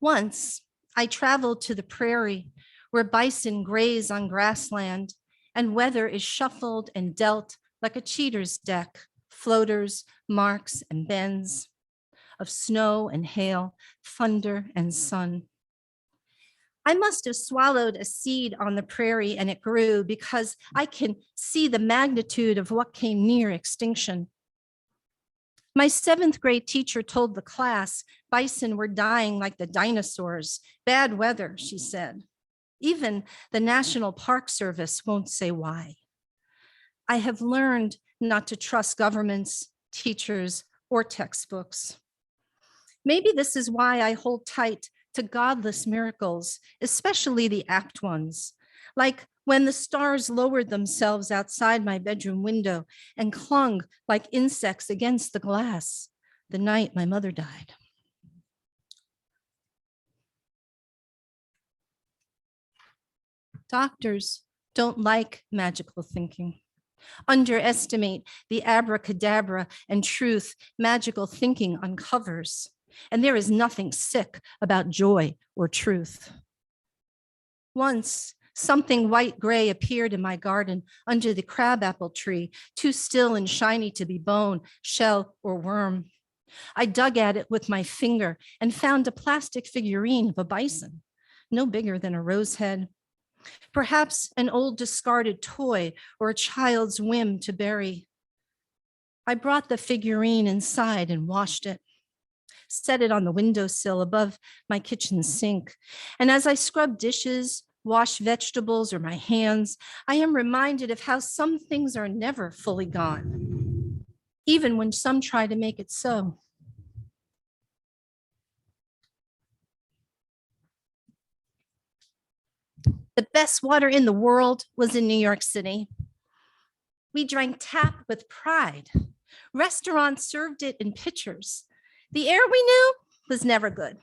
Once, I traveled to the prairie where bison graze on grassland and weather is shuffled and dealt like a cheater's deck, floaters, marks, and bends of snow and hail, thunder and sun. I must have swallowed a seed on the prairie and it grew, because I can see the magnitude of what came near extinction. My 7th grade teacher told the class bison were dying like the dinosaurs. Bad weather, she said. Even the National Park Service won't say why. I have learned not to trust governments, teachers, or textbooks. Maybe this is why I hold tight to godless miracles, especially the act ones, like when the stars lowered themselves outside my bedroom window and clung like insects against the glass the night my mother died. Doctors don't like magical thinking, underestimate the abracadabra and truth magical thinking uncovers. And there is nothing sick about joy or truth. Once, something white-gray appeared in my garden under the crabapple tree, too still and shiny to be bone, shell, or worm. I dug at it with my finger and found a plastic figurine of a bison, no bigger than a rose head. Perhaps an old discarded toy or a child's whim to bury. I brought the figurine inside and washed it, set it on the windowsill above my kitchen sink. And as I scrub dishes, wash vegetables or my hands, I am reminded of how some things are never fully gone. even when some try to make it so. The best water in the world was in New York City. We drank tap with pride. Restaurants served it in pitchers. The air we knew was never good.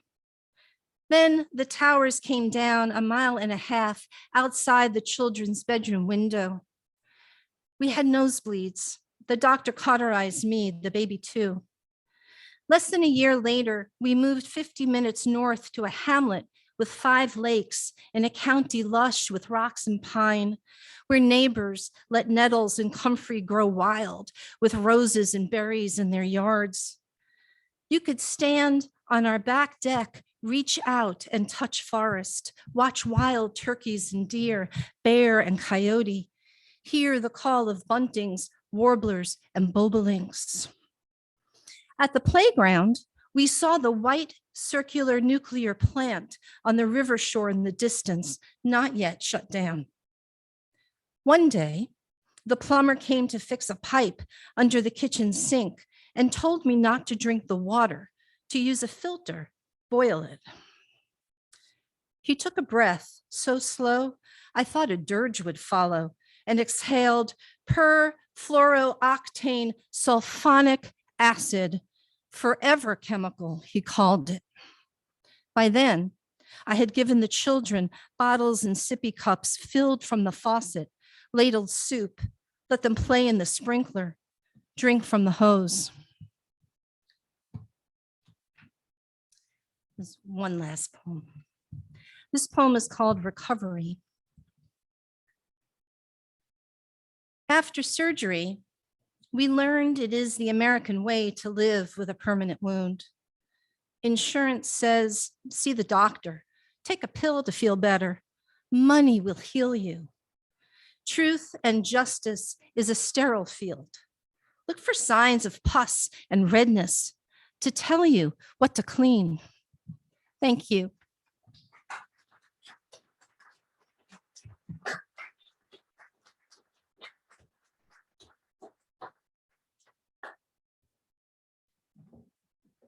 Then the towers came down 1.5 miles outside the children's bedroom window. We had nosebleeds. The doctor cauterized me, the baby too. Less than a year later, we moved 50 minutes north to a hamlet with 5 lakes in a county lush with rocks and pine, where neighbors let nettles and comfrey grow wild with roses and berries in their yards. You could stand on our back deck, reach out and touch forest, watch wild turkeys and deer, bear and coyote, hear the call of buntings, warblers, and bobolinks. At the playground, we saw the white circular nuclear plant on the river shore in the distance, not yet shut down. One day, the plumber came to fix a pipe under the kitchen sink and told me not to drink the water, to use a filter, boil it. He took a breath so slow, I thought a dirge would follow, and exhaled perfluorooctane sulfonic acid, forever chemical, he called it. By then, I had given the children bottles and sippy cups filled from the faucet, ladled soup, let them play in the sprinkler, drink from the hose. There's one last poem. This poem is called Recovery. After surgery, we learned it is the American way to live with a permanent wound. Insurance says, see the doctor, take a pill to feel better. Money will heal you. Truth and justice is a sterile field. Look for signs of pus and redness to tell you what to clean. Thank you.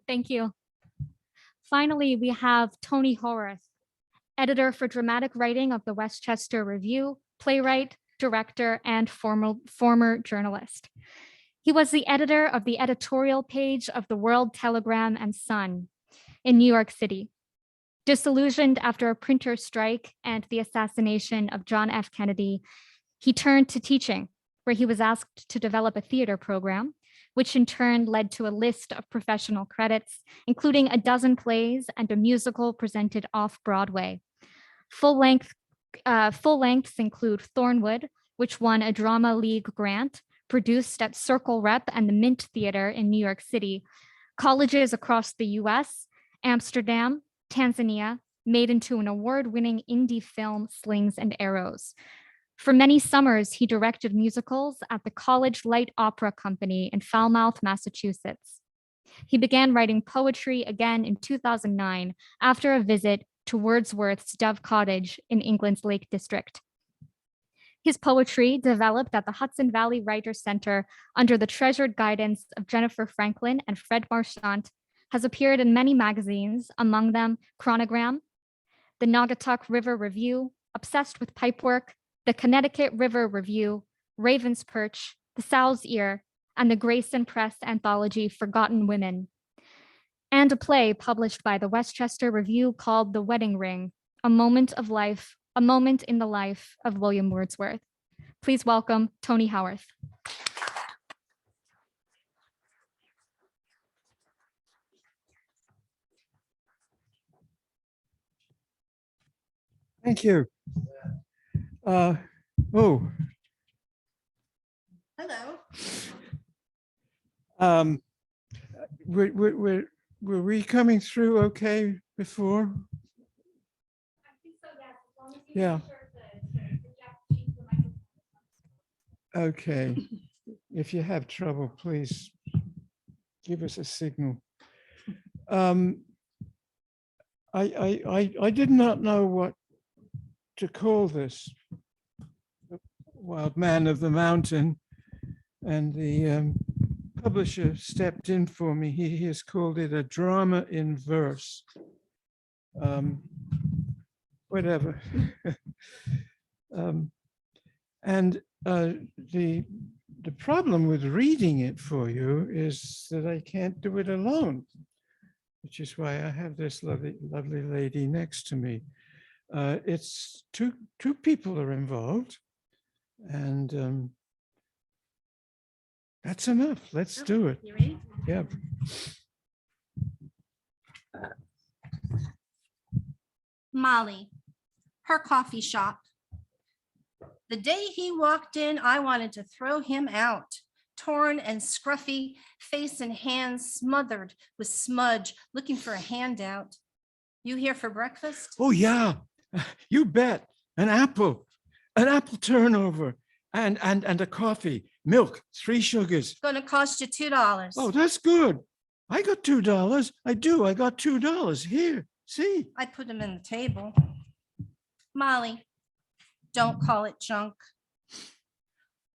Thank you. Finally, we have Tony Howarth, editor for dramatic writing of the Westchester Review, playwright, director, and former journalist. He was the editor of the editorial page of the World Telegram and Sun in New York City. Disillusioned after a printer strike and the assassination of John F. Kennedy, he turned to teaching, where he was asked to develop a theater program, which in turn led to a list of professional credits, including 12 plays and a musical presented off-Broadway. Full lengths include Thornwood, which won a Drama League grant, produced at Circle Rep and the Mint Theater in New York City, colleges across the US, Amsterdam, Tanzania, made into an award-winning indie film, Slings and Arrows. For many summers, he directed musicals at the College Light Opera Company in Falmouth, Massachusetts. He began writing poetry again in 2009 after a visit to Wordsworth's Dove Cottage in England's Lake District. His poetry, developed at the Hudson Valley Writers Center under the treasured guidance of Jennifer Franklin and Fred Marchant, has appeared in many magazines, among them Chronogram, the Naugatuck River Review, Obsessed with Pipework, the Connecticut River Review, Ravens Perch, the Sow's Ear, and the Grayson Press anthology Forgotten Women, and a play published by the Westchester Review called The Wedding Ring, a moment in the life of William Wordsworth. Please welcome Tony Howarth. Thank you. Oh, Hello. were we coming through okay before? Yeah. Okay. If you have trouble, please give us a signal. I did not know what to call this. The Wild Man of the Mountain and the publisher stepped in for me. He has called it a drama in verse. Whatever. And the problem with reading it for you is that I can't do it alone, which is why I have this lovely lady next to me. It's two people are involved, and that's enough. Let's do it. You ready? Yeah. Molly, her coffee shop. The day he walked in, I wanted to throw him out. Torn and scruffy, face and hands smothered with smudge, looking for a handout. You here for breakfast? Oh, yeah, you bet. An apple turnover, and a coffee, milk, 3 sugars. Gonna cost you $2. Oh, that's good. I got $2. I do. I got $2. Here, see? I put him in the table. Molly, don't call it junk.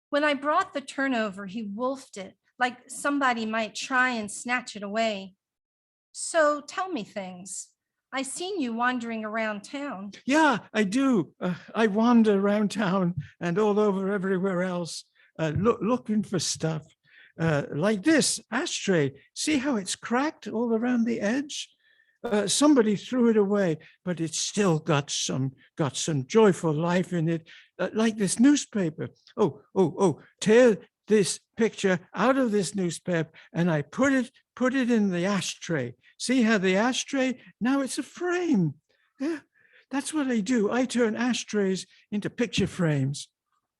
When I brought the turnover, he wolfed it like somebody might try and snatch it away. So tell me things. I seen you wandering around town. Yeah, I do. I wander around town and all over everywhere else, looking for stuff like this ashtray. See how it's cracked all around the edge? Somebody threw it away, but it's still got some joyful life in it, like this newspaper. Oh, tear this picture out of this newspaper, and I put it in the ashtray. See how the ashtray, now it's a frame. Yeah, that's what I do. I turn ashtrays into picture frames.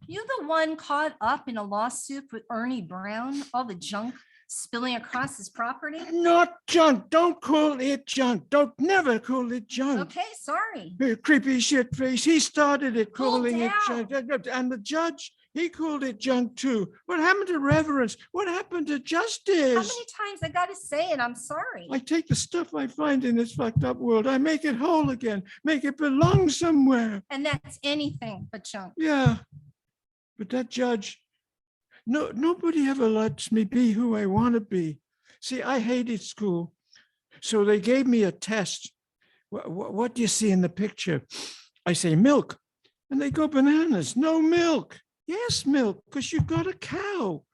You the one caught up in a lawsuit with Ernie Brown, all the junk spilling across his property? Not junk. Don't call it junk. Don't never call it junk. Okay, sorry. Creepy shit face. He started it Cool calling it down. junk. And the judge, he called it junk too. What happened to reverence? What happened to How justice? many times I gotta say it? I'm sorry. I take the stuff I find in this fucked up world. I make it whole again. Make it belong somewhere. And that's anything but junk. Yeah. But that judge, nobody ever lets me be who I want to be. See, I hated school. So they gave me a test. What do you see in the picture? I say milk. And they go bananas. No milk. Yes, milk, because you've got a cow.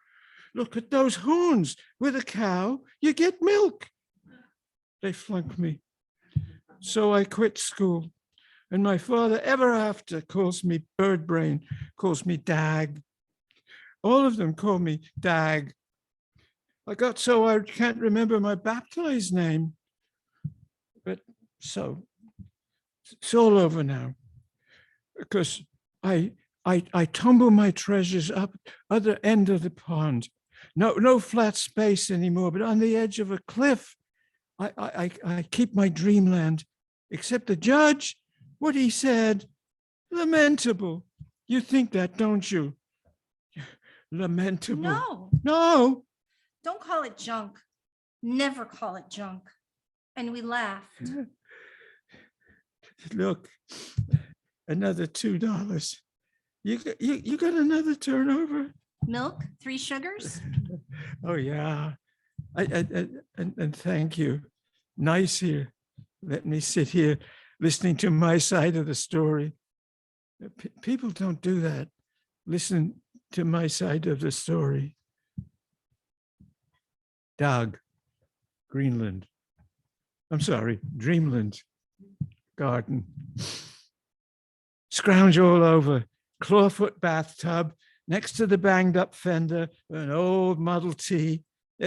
Look at those horns. With a cow, you get milk. They flunked me. So I quit school. And my father ever after calls me bird brain, calls me Dag. All of them call me Dag. I got so I can't remember my baptized name. But so it's all over now. Because I tumble my treasures up other end of the pond. No flat space anymore, but on the edge of a cliff, I keep my dreamland. Except the judge, what he said, lamentable. You think that, don't you? Lamentable. No. Don't call it junk. Never call it junk. And we laughed. Look, another $2. You got another turnover? Milk, 3 sugars? Oh yeah. And thank you. Nice here. Let me sit here listening to my side of the story. People don't do that. Listen to my side of the story. Dog, Greenland. I'm sorry, Dreamland garden. Scrounge all over, clawfoot bathtub, next to the banged up fender, an old Model T.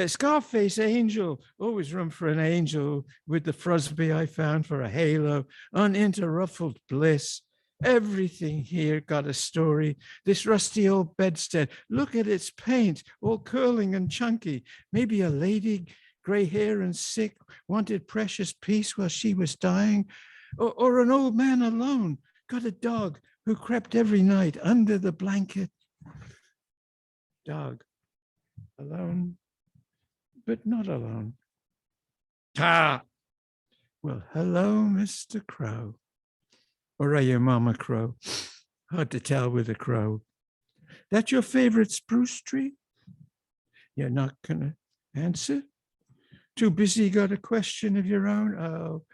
Scarface angel, always room for an angel with the Frosby I found for a halo, uninterruffled bliss. Everything here got a story. This rusty old bedstead, look at its paint, all curling and chunky. Maybe a lady, gray hair and sick, wanted precious peace while she was dying. Or an old man alone, got a dog who crept every night under the blanket. Dog, alone, but not alone. Ah, well, hello, Mr. Crow. Or are you Mama Crow? Hard to tell with a crow. That your favorite spruce tree? You're not gonna answer? Too busy got a question of your own? Oh,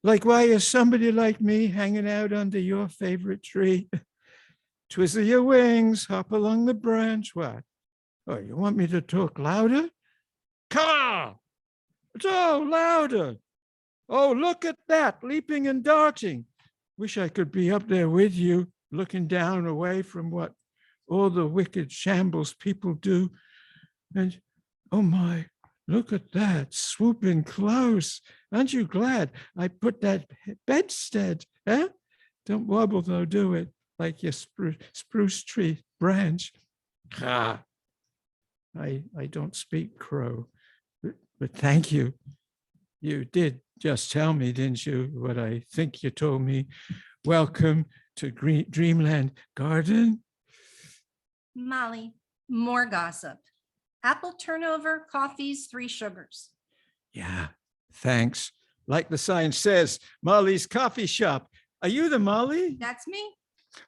like why is somebody like me hanging out under your favorite tree? Twizzle your wings, hop along the branch. What? Oh, you want me to talk louder? Come on! So louder. Oh, look at that, leaping and darting. Wish I could be up there with you, looking down away from what all the wicked shambles people do. And oh my, look at that, swooping close. Aren't you glad I put that bedstead, eh? Don't wobble though, do it, like your spruce tree branch. Ah, I don't speak crow, but thank you. You did just tell me, didn't you, what I think you told me? Welcome to Dreamland Garden. Molly, more gossip. Apple turnover, coffees, 3 sugars. Yeah, thanks. Like the sign says, Molly's Coffee Shop. Are you the Molly? That's me.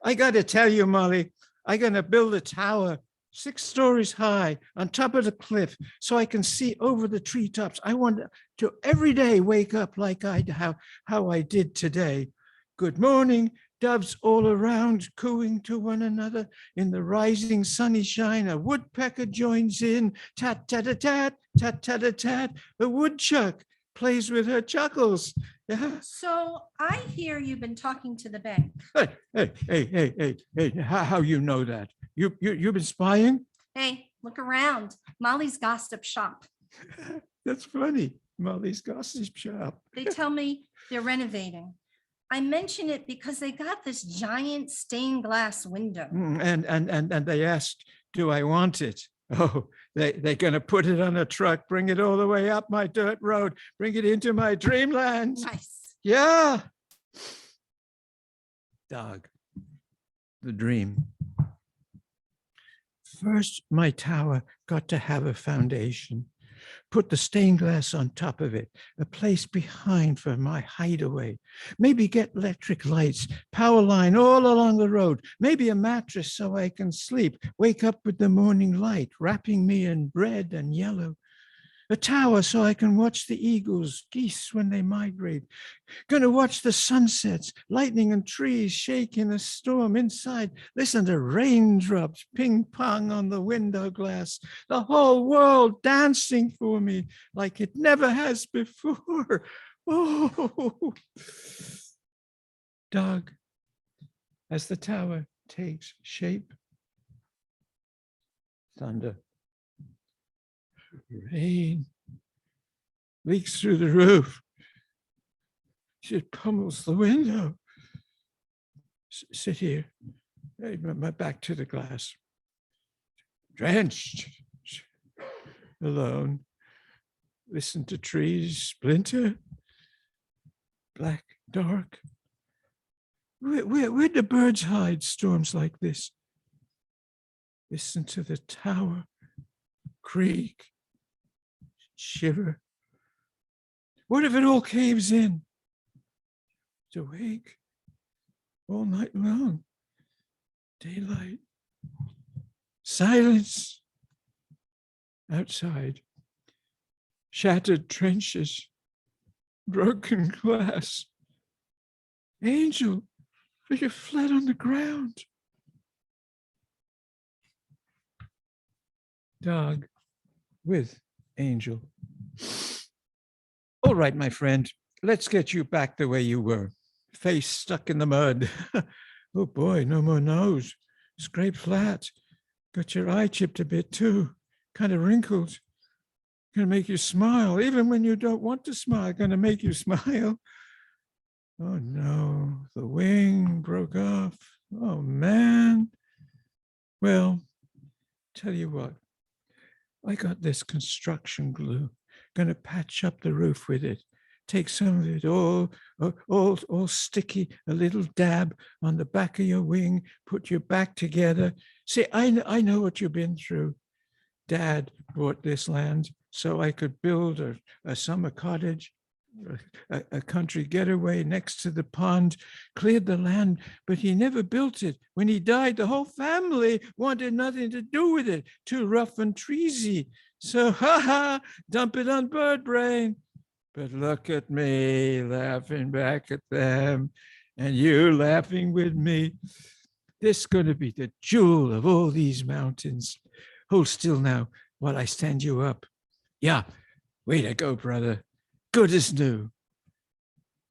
I got to tell you, Molly, I'm going to build a tower 6 stories high on top of the cliff so I can see over the treetops. I want to every day wake up like how I did today. Good morning, doves all around cooing to one another in the rising sunny shine. A woodpecker joins in, tat tat a tat, tat tat a tat. The woodchuck plays with her chuckles. Yeah. So I hear you've been talking to the bank. Hey, how you know that? You've been spying? Hey, look around. Molly's gossip shop. That's funny. Molly's gossip shop. They tell me they're renovating. I mention it because they got this giant stained glass window. And they asked, do I want it? Oh, they're going to put it on a truck, bring it all the way up my dirt road, bring it into my dreamland. Nice. Yeah. Dog, the dream. First, my tower got to have a foundation. Put the stained glass on top of it, a place behind for my hideaway. Maybe get electric lights, power line all along the road. Maybe a mattress so I can sleep, wake up with the morning light, wrapping me in red and yellow. A tower so I can watch the eagles, geese when they migrate. Gonna watch the sunsets, lightning and trees shake in a storm inside. Listen to raindrops ping pong on the window glass. The whole world dancing for me like it never has before. Oh, Doug, as the tower takes shape, thunder. Rain leaks through the roof. It pummels the window. Sit here, my back to the glass. Drenched, alone. Listen to trees splinter. Black, dark. Where do birds hide storms like this? Listen to the tower creak. Shiver. What if it all caves in? It's awake all night long. Daylight. Silence. Outside. Shattered trenches. Broken glass. Angel, you're flat on the ground. Dog with Angel. All right, my friend, let's get you back the way you were. Face stuck in the mud. Oh boy, no more nose. Scraped flat. Got your eye chipped a bit too. Kind of wrinkled. Gonna make you smile, even when you don't want to smile. Gonna make you smile. Oh no, the wing broke off. Oh man. Well, tell you what. I got this construction glue, gonna patch up the roof with it. Take some of it all sticky, a little dab on the back of your wing, put your back together. See, I know what you've been through. Dad bought this land so I could build a summer cottage. a country getaway next to the pond, cleared the land, but he never built it. When he died, the whole family wanted nothing to do with it. Too rough and treasy. So, dump it on bird brain. But look at me laughing back at them, and you laughing with me. This is going to be the jewel of all these mountains. Hold still now while I stand you up. Yeah, way to go, brother. Good as new.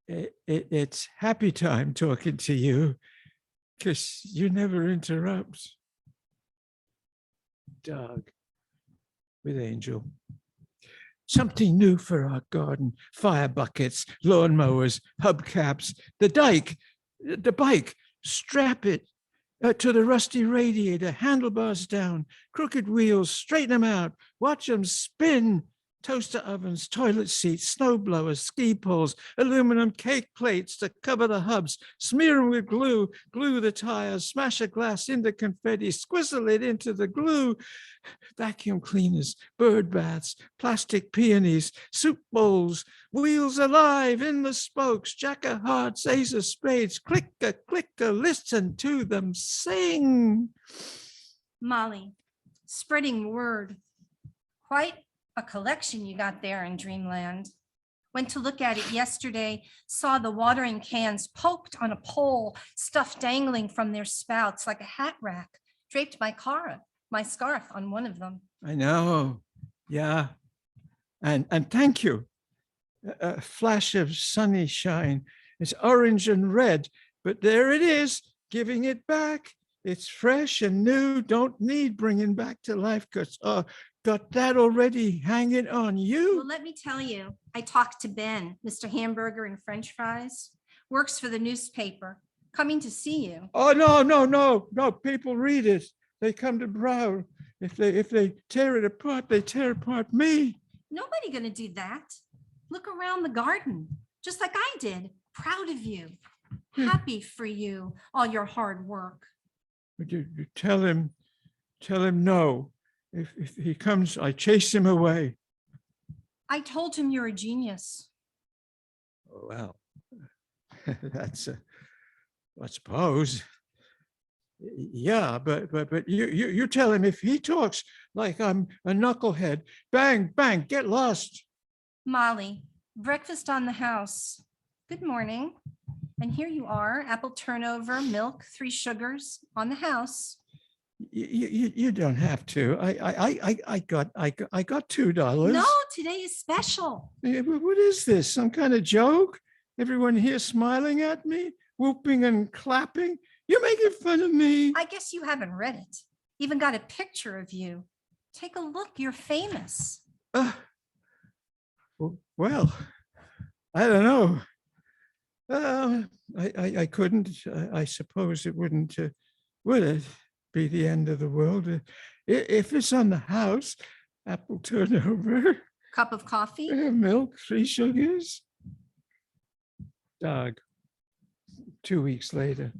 It's happy time talking to you because you never interrupt. Doug with Angel. Something new for our garden. Fire buckets, lawn mowers, hubcaps, the bike, strap it to the rusty radiator, handlebars down, crooked wheels, straighten them out, watch them spin. Toaster ovens, toilet seats, snow blowers, ski poles, aluminum cake plates to cover the hubs, smear them with glue, glue the tires, smash a glass into confetti, squizzle it into the glue, vacuum cleaners, bird baths, plastic peonies, soup bowls, wheels alive in the spokes, jack of hearts, ace of spades, clicker, clicker, listen to them sing. Molly, spreading word. Quite a collection you got there in Dreamland. Went to look at it yesterday, saw the watering cans poked on a pole, stuff dangling from their spouts like a hat rack, draped my scarf on one of them. I know, yeah. And thank you. A flash of sunny shine. It's orange and red, but there it is, giving it back. It's fresh and new, don't need bringing back to life because got that already hanging on you. Well, let me tell you, I talked to Ben, Mr. Hamburger and French fries, works for the newspaper, coming to see you. Oh, no, people read it. They come to Brow. If they tear it apart, they tear apart me. Nobody gonna do that. Look around the garden, just like I did, proud of you, happy for you, all your hard work. But you tell him no. If he comes, I chase him away. I told him you're a genius. Oh, well, that's I suppose. Yeah, but you tell him if he talks like I'm a knucklehead, bang, bang, get lost. Molly, breakfast on the house. Good morning. And here you are, apple turnover, milk, 3 sugars on the house. You don't have to. I got $2. No, today is special. What is this? Some kind of joke? Everyone here smiling at me, whooping and clapping. You're making fun of me. I guess you haven't read it. Even got a picture of you. Take a look. You're famous. Well, I don't know. I couldn't. I suppose it wouldn't. Would it? Be the end of the world. If it's on the house, apple turnover. Cup of coffee. Milk, 3 sugars. Dog. 2 weeks later.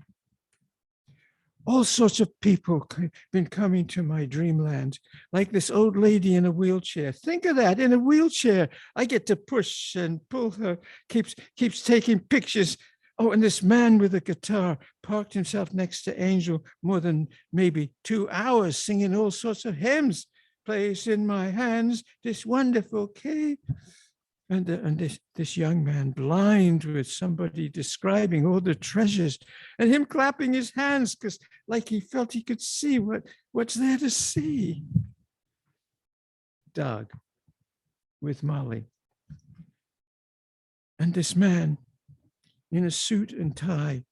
All sorts of people been coming to my dreamland, like this old lady in a wheelchair. Think of that, in a wheelchair. I get to push and pull her, keeps taking pictures. Oh, and this man with a guitar parked himself next to Angel more than maybe 2 hours singing all sorts of hymns. Place in my hands this wonderful key. And this young man, blind with somebody describing all the treasures and him clapping his hands because like he felt he could see what's there to see. Doug with Molly. And this man in a suit and tie,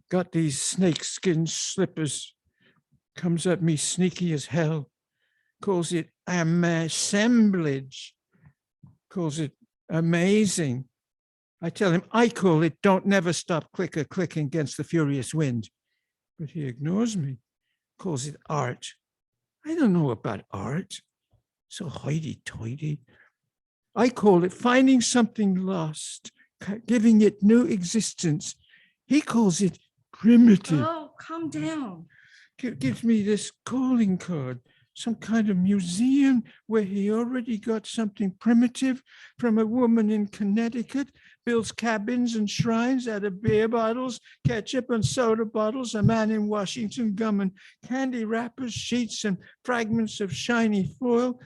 got these snakeskin slippers, comes at me sneaky as hell, calls it assemblage, calls it amazing. I tell him, I call it don't never stop clicker clicking against the furious wind. But he ignores me, calls it art. I don't know about art. So hoity-toity. I call it finding something lost, giving it new existence. He calls it primitive. Oh, calm down. Gives me this calling card. some kind of museum where he already got something primitive from a woman in Connecticut, builds cabins and shrines out of beer bottles, ketchup and soda bottles, a man in Washington gum and candy wrappers, sheets and fragments of shiny foil,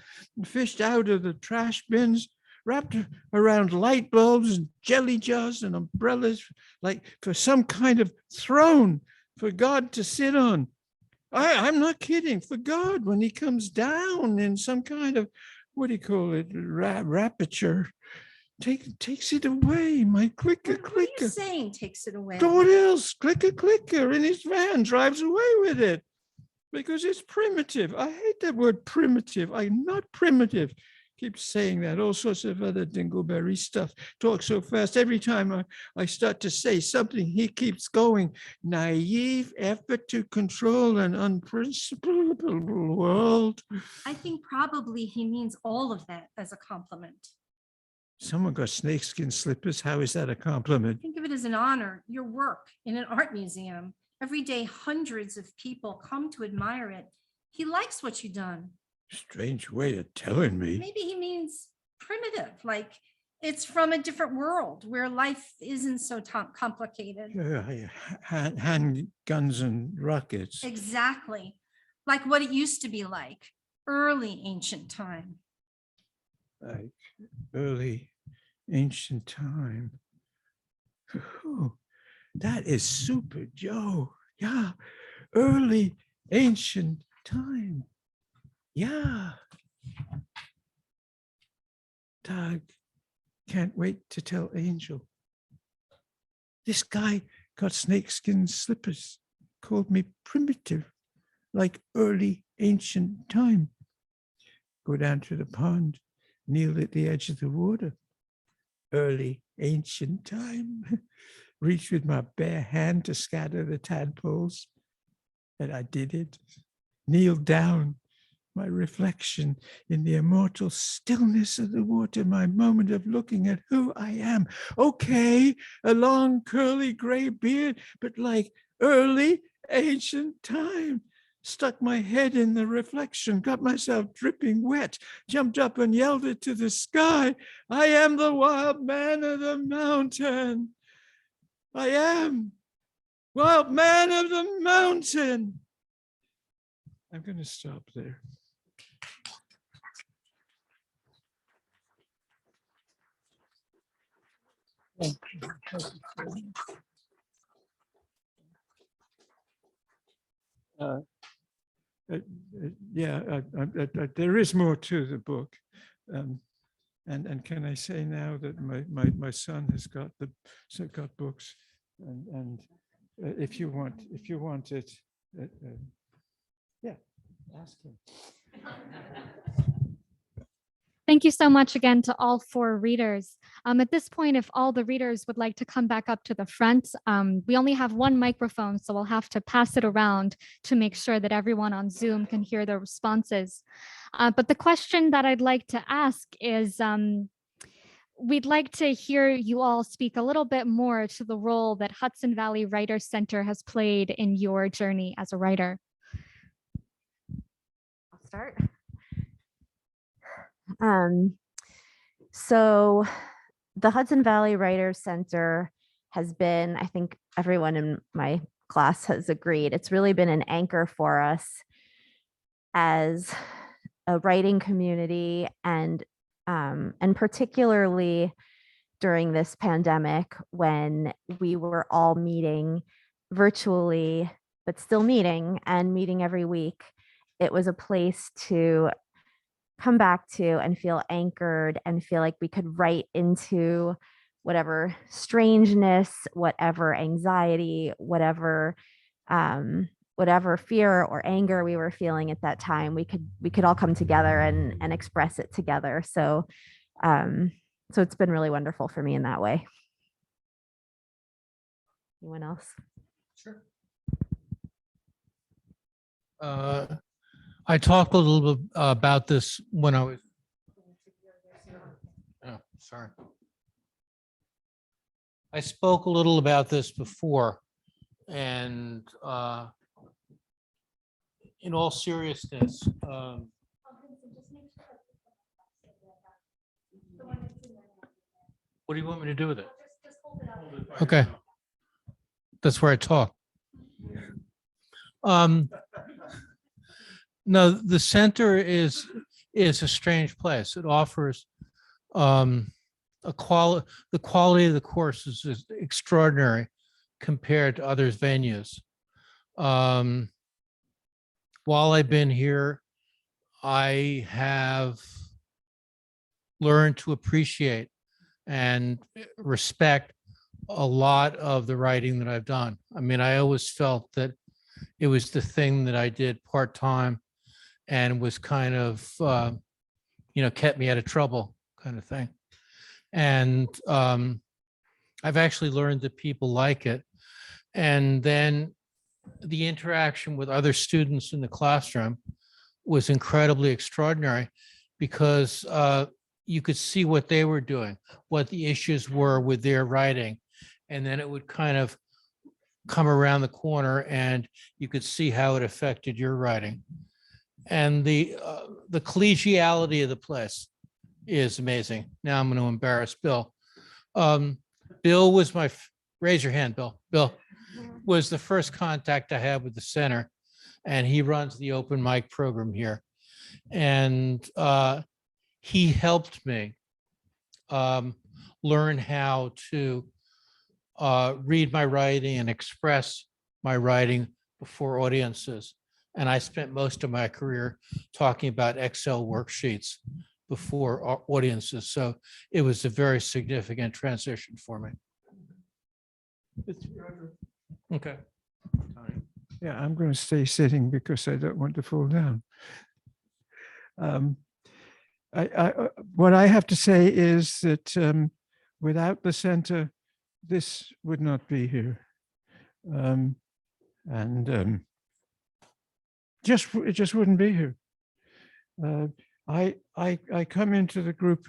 fished out of the trash bins, wrapped around light bulbs and jelly jars and umbrellas, like for some kind of throne for God to sit on. I'm not kidding. For God, when he comes down in some kind of, what do you call it, rapature, takes it away. My clicker, What are you clicker. saying takes it away? What else? Clicker, clicker in his van, drives away with it because it's primitive. I hate that word primitive. I'm not primitive. Keep saying that, all sorts of other dingleberry stuff. Talk so fast. Every time I start to say something, he keeps going. Naive effort to control an unprincipled world. I think probably he means all of that as a compliment. Someone got snakeskin slippers. How is that a compliment? Think of it as an honor. Your work in an art museum. Every day, hundreds of people come to admire it. He likes what you've done. Strange way of telling me. Maybe he means primitive, like it's from a different world where life isn't so complicated. Handguns and rockets. Exactly. Like what it used to be like, early ancient time. Like early ancient time. Ooh, that is super, Joe. Yeah, early ancient time. Yeah. Doug, can't wait to tell Angel. This guy got snakeskin slippers, called me primitive, like early ancient time. Go down to the pond, kneel at the edge of the water. Early ancient time. Reach with my bare hand to scatter the tadpoles. And I did it. Kneel down. My reflection in the immortal stillness of the water, my moment of looking at who I am. Okay, a long curly gray beard, but like early ancient time. Stuck my head in the reflection, got myself dripping wet, jumped up and yelled it to the sky. I am the wild man of the mountain. I am wild man of the mountain. I'm going to stop there. There is more to the book. And can I say now that my son has got books, and if you want it, yeah, ask him. Thank you so much again to all four readers. At this point, if all the readers would like to come back up to the front, we only have one microphone, so we'll have to pass it around to make sure that everyone on Zoom can hear their responses. But the question that I'd like to ask is, we'd like to hear you all speak a little bit more to the role that Hudson Valley Writers Center has played in your journey as a writer. I'll start. So the Hudson Valley Writers Center has been, I think everyone in my class has agreed, it's really been an anchor for us as a writing community, and particularly during this pandemic when we were all meeting virtually, but still meeting every week. It was a place to come back to and feel anchored and feel like we could write into whatever strangeness, whatever anxiety, whatever fear or anger we were feeling at that time. We could all come together and express it together. So it's been really wonderful for me in that way. Anyone else? Sure. I talked a little bit about this when I was. Oh, sorry. I spoke a little about this before, and in all seriousness, what do you want me to do with it? Okay. That's where I talk. No, the center is a strange place. It offers the quality of the courses is extraordinary compared to other venues. While I've been here, I have learned to appreciate and respect a lot of the writing that I've done. I mean, I always felt that it was the thing that I did part-time and was kind of, kept me out of trouble kind of thing. And I've actually learned that people like it. And then the interaction with other students in the classroom was incredibly extraordinary because you could see what they were doing, what the issues were with their writing. And then it would kind of come around the corner and you could see how it affected your writing. And the collegiality of the place is amazing. Now I'm going to embarrass Bill. Bill was raise your hand, Bill. Bill was the first contact I had with the center, and he runs the open mic program here. And he helped me learn how to read my writing and express my writing before audiences. And I spent most of my career talking about Excel worksheets before audiences. So it was a very significant transition for me. Okay. Yeah, I'm going to stay sitting because I don't want to fall down. What I have to say is that without the center, this would not be here. It just wouldn't be here. I come into the group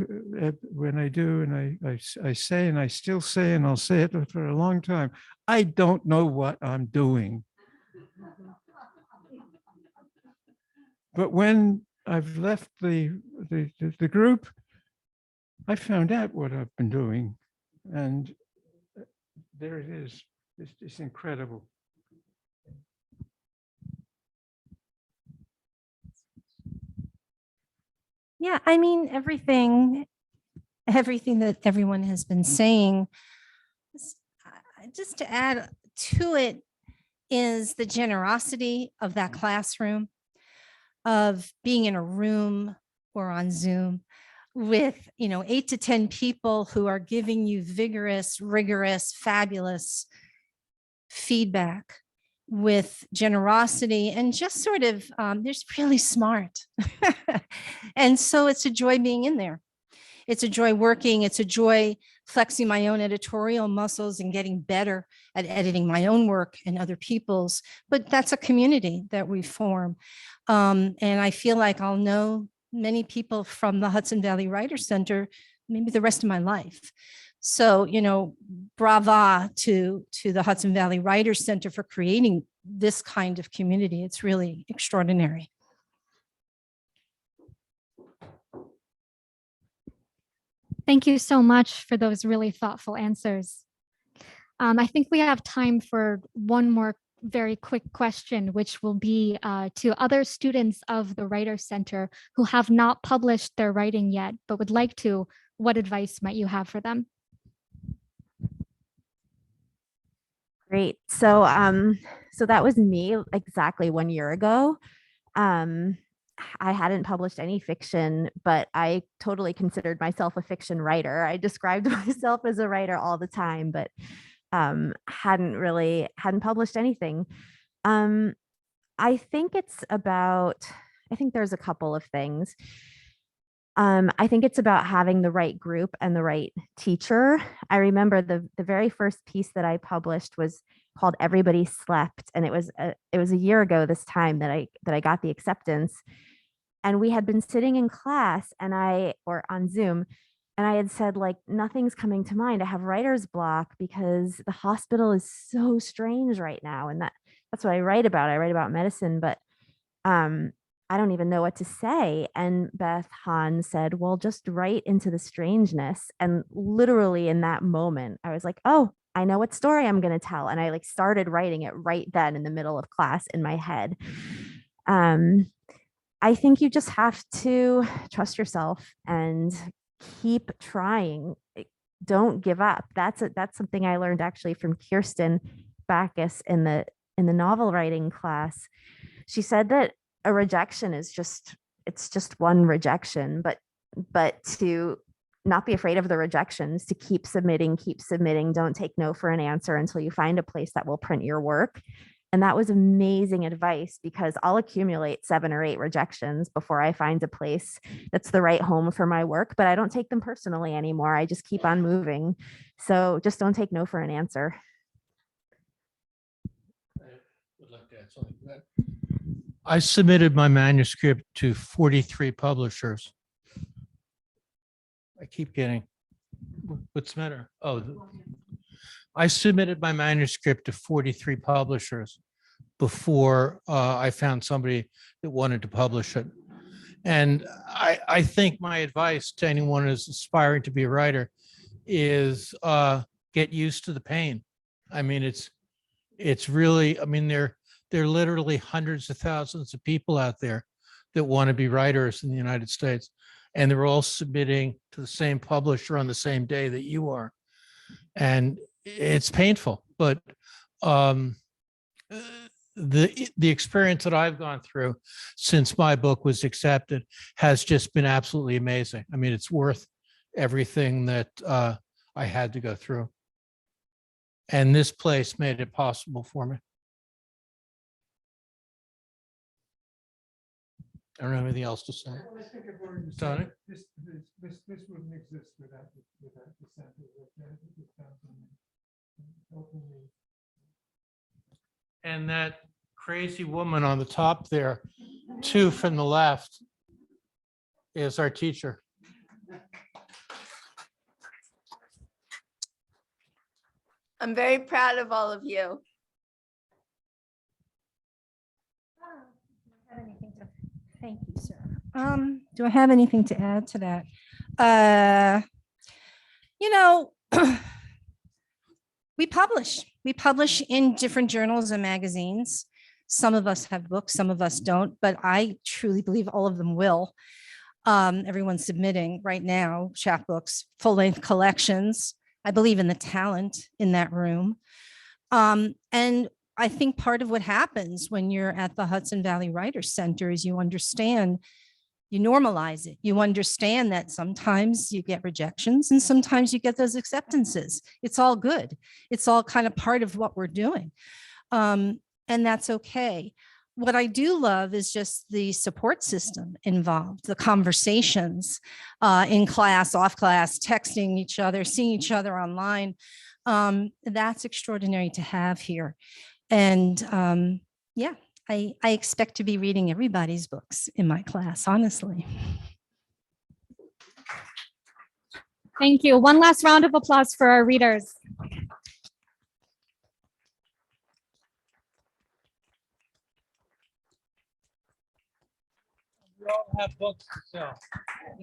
when I do, and I say, and I still say, and I'll say it for a long time, I don't know what I'm doing. But when I've left the group, I found out what I've been doing, and there it is. It's incredible. Yeah, I mean, everything that everyone has been saying, just to add to it is the generosity of that classroom, of being in a room or on Zoom with, 8 to 10 people who are giving you vigorous, rigorous, fabulous feedback with generosity and just sort of, they're really smart. And so it's a joy being in there. It's a joy working. It's a joy flexing my own editorial muscles and getting better at editing my own work and other people's. But that's a community that we form. And I feel like I'll know many people from the Hudson Valley Writers Center, maybe the rest of my life. So, brava to the Hudson Valley Writers Center for creating this kind of community. It's really extraordinary. Thank you so much for those really thoughtful answers. I think we have time for one more very quick question, which will be to other students of the Writers Center who have not published their writing yet, but would like to. What advice might you have for them? Great. So that was me exactly 1 year ago. I hadn't published any fiction, but I totally considered myself a fiction writer. I described myself as a writer all the time, but hadn't published anything. I think there's a couple of things. I think it's about having the right group and the right teacher. I remember the very first piece that I published was called Everybody Slept. And it was a year ago this time that I got the acceptance. And we had been sitting in class or on Zoom, and I had said, nothing's coming to mind. I have writer's block because the hospital is so strange right now. And that's what I write about. I write about medicine, but I don't even know what to say. And Beth Hahn said, well, just write into the strangeness. And literally in that moment, I was like, oh, I know what story I'm going to tell. And I like started writing it right then in the middle of class in my head. I think you just have to trust yourself and keep trying. Don't give up. That's something I learned actually from Kirsten Backus in the novel writing class. She said that a rejection is just one rejection, but to not be afraid of the rejections, to keep submitting. Don't take no for an answer until you find a place that will print your work. And that was amazing advice, because I'll accumulate 7 or 8 rejections before I find a place that's the right home for my work, but I don't take them personally anymore. I just keep on moving. So just don't take no for an answer. I would like to add something to that. I submitted my manuscript to 43 publishers. I keep getting, what's the matter? Oh, I submitted my manuscript to 43 publishers before I found somebody that wanted to publish it. And I think my advice to anyone who's aspiring to be a writer is get used to the pain. I mean, it's really, I mean, there are literally hundreds of thousands of people out there that want to be writers in the United States, and they're all submitting to the same publisher on the same day that you are. And it's painful, but the experience that I've gone through since my book was accepted has just been absolutely amazing. I mean, it's worth everything that I had to go through. And this place made it possible for me. I don't have anything else to say. Well, I think I've already Tony? said this wouldn't exist without the center. And that crazy woman on the top there, 2 from the left, is our teacher. I'm very proud of all of you. Thank you, sir. Do I have anything to add to that? You know, we publish in different journals and magazines. Some of us have books, some of us don't, but I truly believe all of them will. Everyone's submitting right now, chapbooks, full-length collections. I believe in the talent in that room. And I think part of what happens when you're at the Hudson Valley Writers Center is you understand, you normalize it. You understand that sometimes you get rejections and sometimes you get those acceptances. It's all good. It's all kind of part of what we're doing. And that's okay. What I do love is just the support system involved, the conversations in class, off class, texting each other, seeing each other online. That's extraordinary to have here. And yeah, I expect to be reading everybody's books in my class, honestly. Thank you. One last round of applause for our readers. We all have books to sell.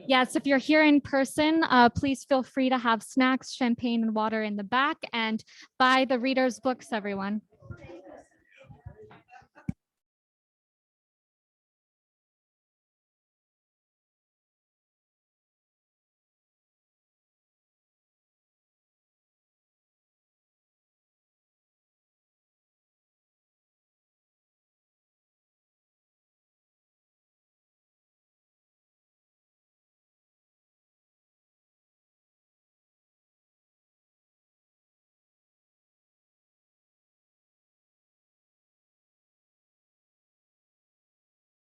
Yes, if you're here in person, please feel free to have snacks, champagne, and water in the back, and buy the readers' books, everyone.